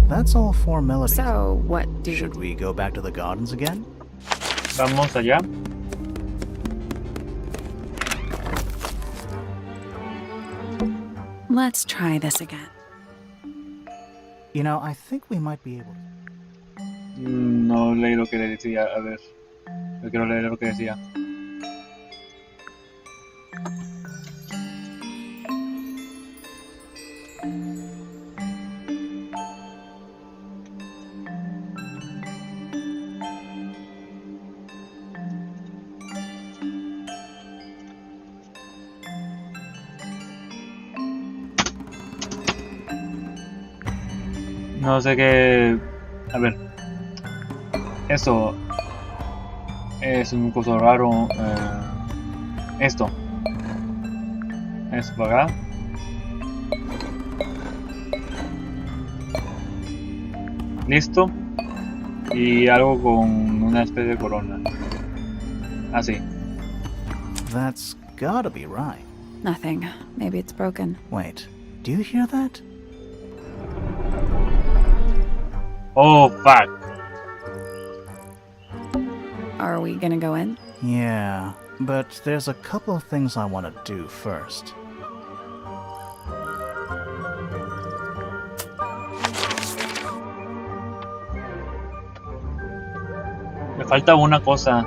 That's all 4 melodies. So, what do Should we go back to the gardens again? Vamos allá. Let's try this again. You know, I think we might be able to. No leí lo que le decía. A ver. Yo quiero leer lo que decía. No sé qué... A ver. Esto es un coso raro. Esto. Esto para acá. Listo. Y algo con una especie de corona. Así. That's gotta be right. Nothing. Maybe it's broken. Wait, do you hear that? Oh, fuck. Are we gonna go in? Yeah, but there's a couple of things I want to do first. Me falta una cosa.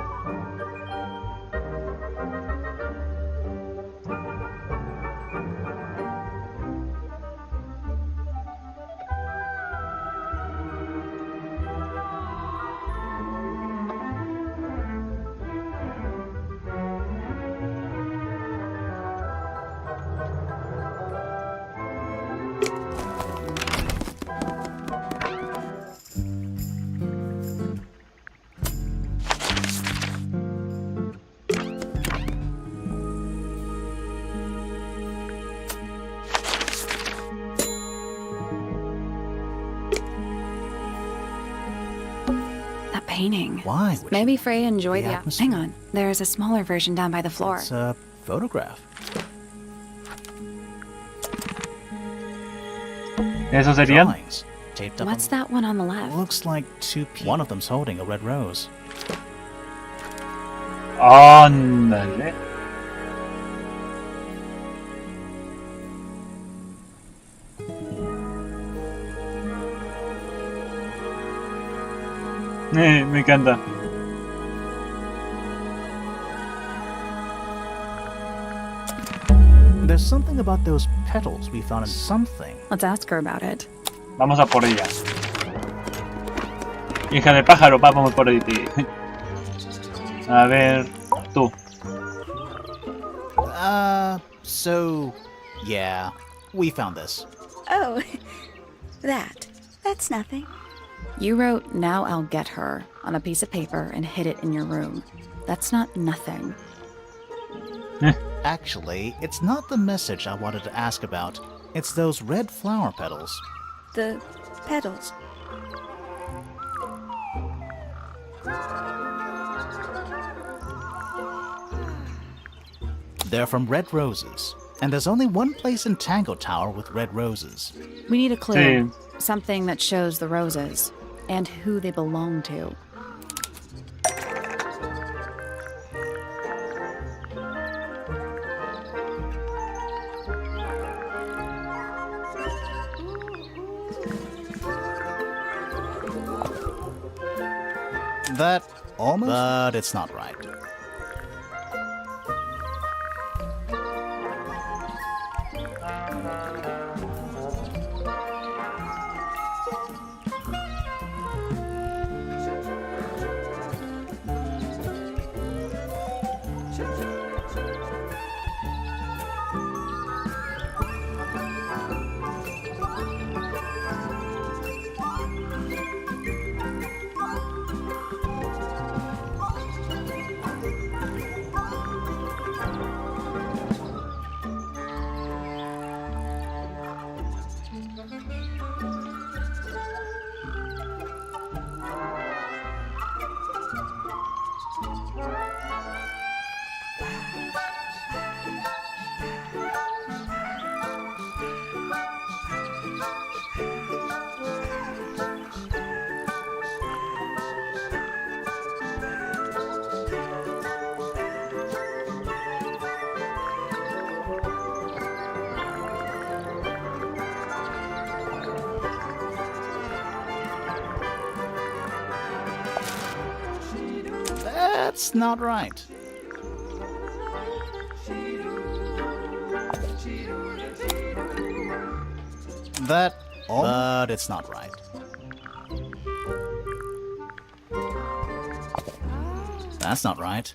Painting. Why? Maybe Freya enjoyed the atmosphere? Hang on. There's a smaller version down by the floor. It's a photograph. ¿Eso serían? Drawings taped up What's that one on the left? Looks like 2 people. One of them's holding a red rose. Ándale. Me encanta. There's something about those petals we found in something. Let's ask her about it. Vamos a por ella. Hija de pájaro, vamos por ti. A ver, tú. So, yeah, we found this. Oh, that's nothing. You wrote, "Now I'll get her," on a piece of paper and hid it in your room. That's not nothing. Actually, it's not the message I wanted to ask about. It's those red flower petals. The petals. They're from red roses. And there's only one place in Tangle Tower with red roses. We need a clue. Something that shows the roses and who they belong to. That almost, but it's not right. That's not right. That, but it's not right. That's not right.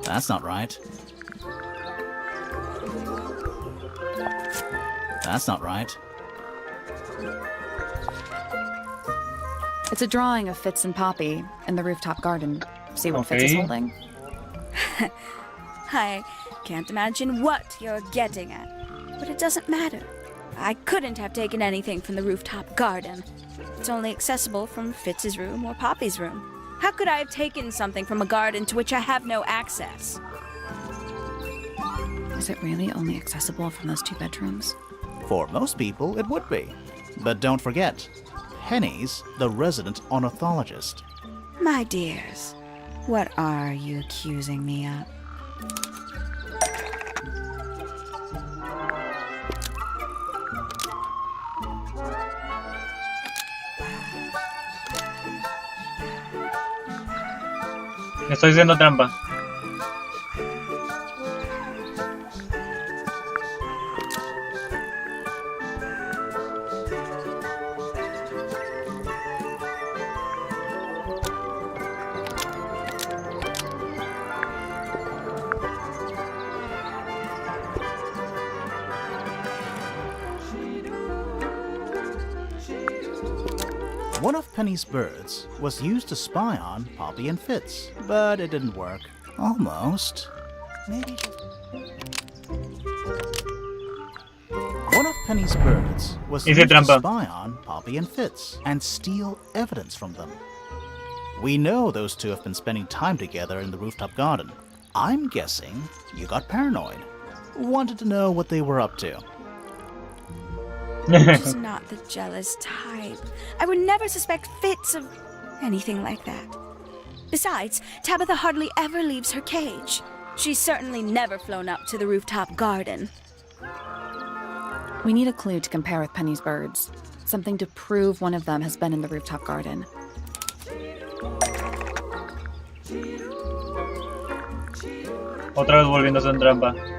That's not right. That's not right. It's a drawing of Fitz and Poppy in the rooftop garden. See what Fitz is holding? I can't imagine what you're getting at, but it doesn't matter. I couldn't have taken anything from the rooftop garden. It's only accessible from Fitz's room or Poppy's room. How could I have taken something from a garden to which I have no access? Is it really only accessible from those two bedrooms? For most people, it would be. But don't forget, Penny's the resident ornithologist. My dears, what are you accusing me of? Estoy haciendo trampa. One of Penny's birds was used to spy on Poppy and Fitz, but it didn't work. Almost. Maybe just... One of Penny's birds was used to spy on Poppy and Fitz and steal evidence from them. We know those two have been spending time together in the rooftop garden. I'm guessing you got paranoid. Wanted to know what they were up to. She's not the jealous type. I would never suspect Fitz of anything like that. Besides, Tabitha hardly ever leaves her cage. She's certainly never flown up to the rooftop garden. We need a clue to compare with Penny's birds. Something to prove one of them has been in the rooftop garden. Otra vez volviéndose en trampa.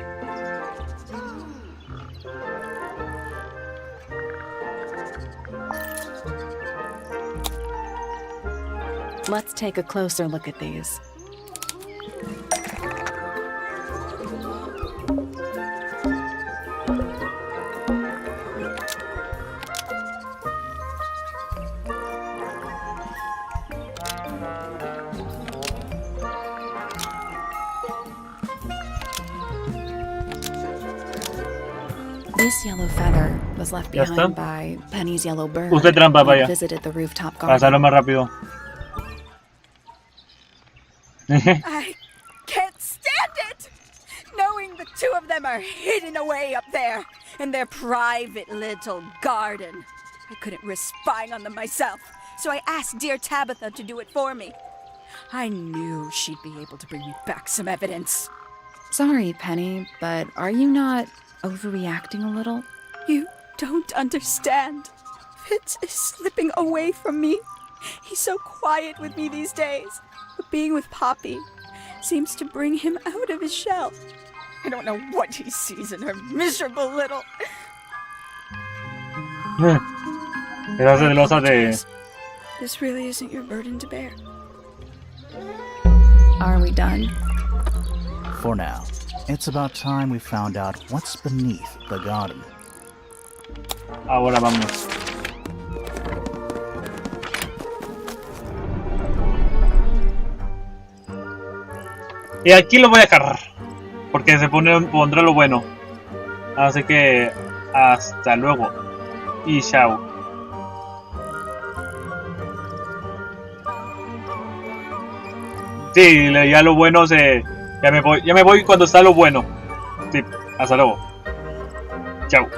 Let's take a closer look at these. This yellow feather was left behind by Penny's yellow bird Usted trampa, vaya. visited the rooftop garden. Pasarlo más rápido. I can't stand it! Knowing the two of them are hidden away up there in their private little garden. I couldn't risk spying on them myself, so I asked dear Tabitha to do it for me. I knew she'd be able to bring me back some evidence. Sorry, Penny, but are you not overreacting a little? You don't understand. Fitz is slipping away from me. He's so quiet with me these days. But being with Poppy seems to bring him out of his shell. I don't know what he sees in her miserable little... Era celosa de... This really isn't your burden to bear. Are we done? For now. It's about time we found out what's beneath the garden. Ahora vamos. Y aquí lo voy a dejar. Porque se pondrá lo bueno. Así que hasta luego. Y chao. Sí, ya lo bueno ya me voy cuando está lo bueno. Sí, hasta luego. Chao.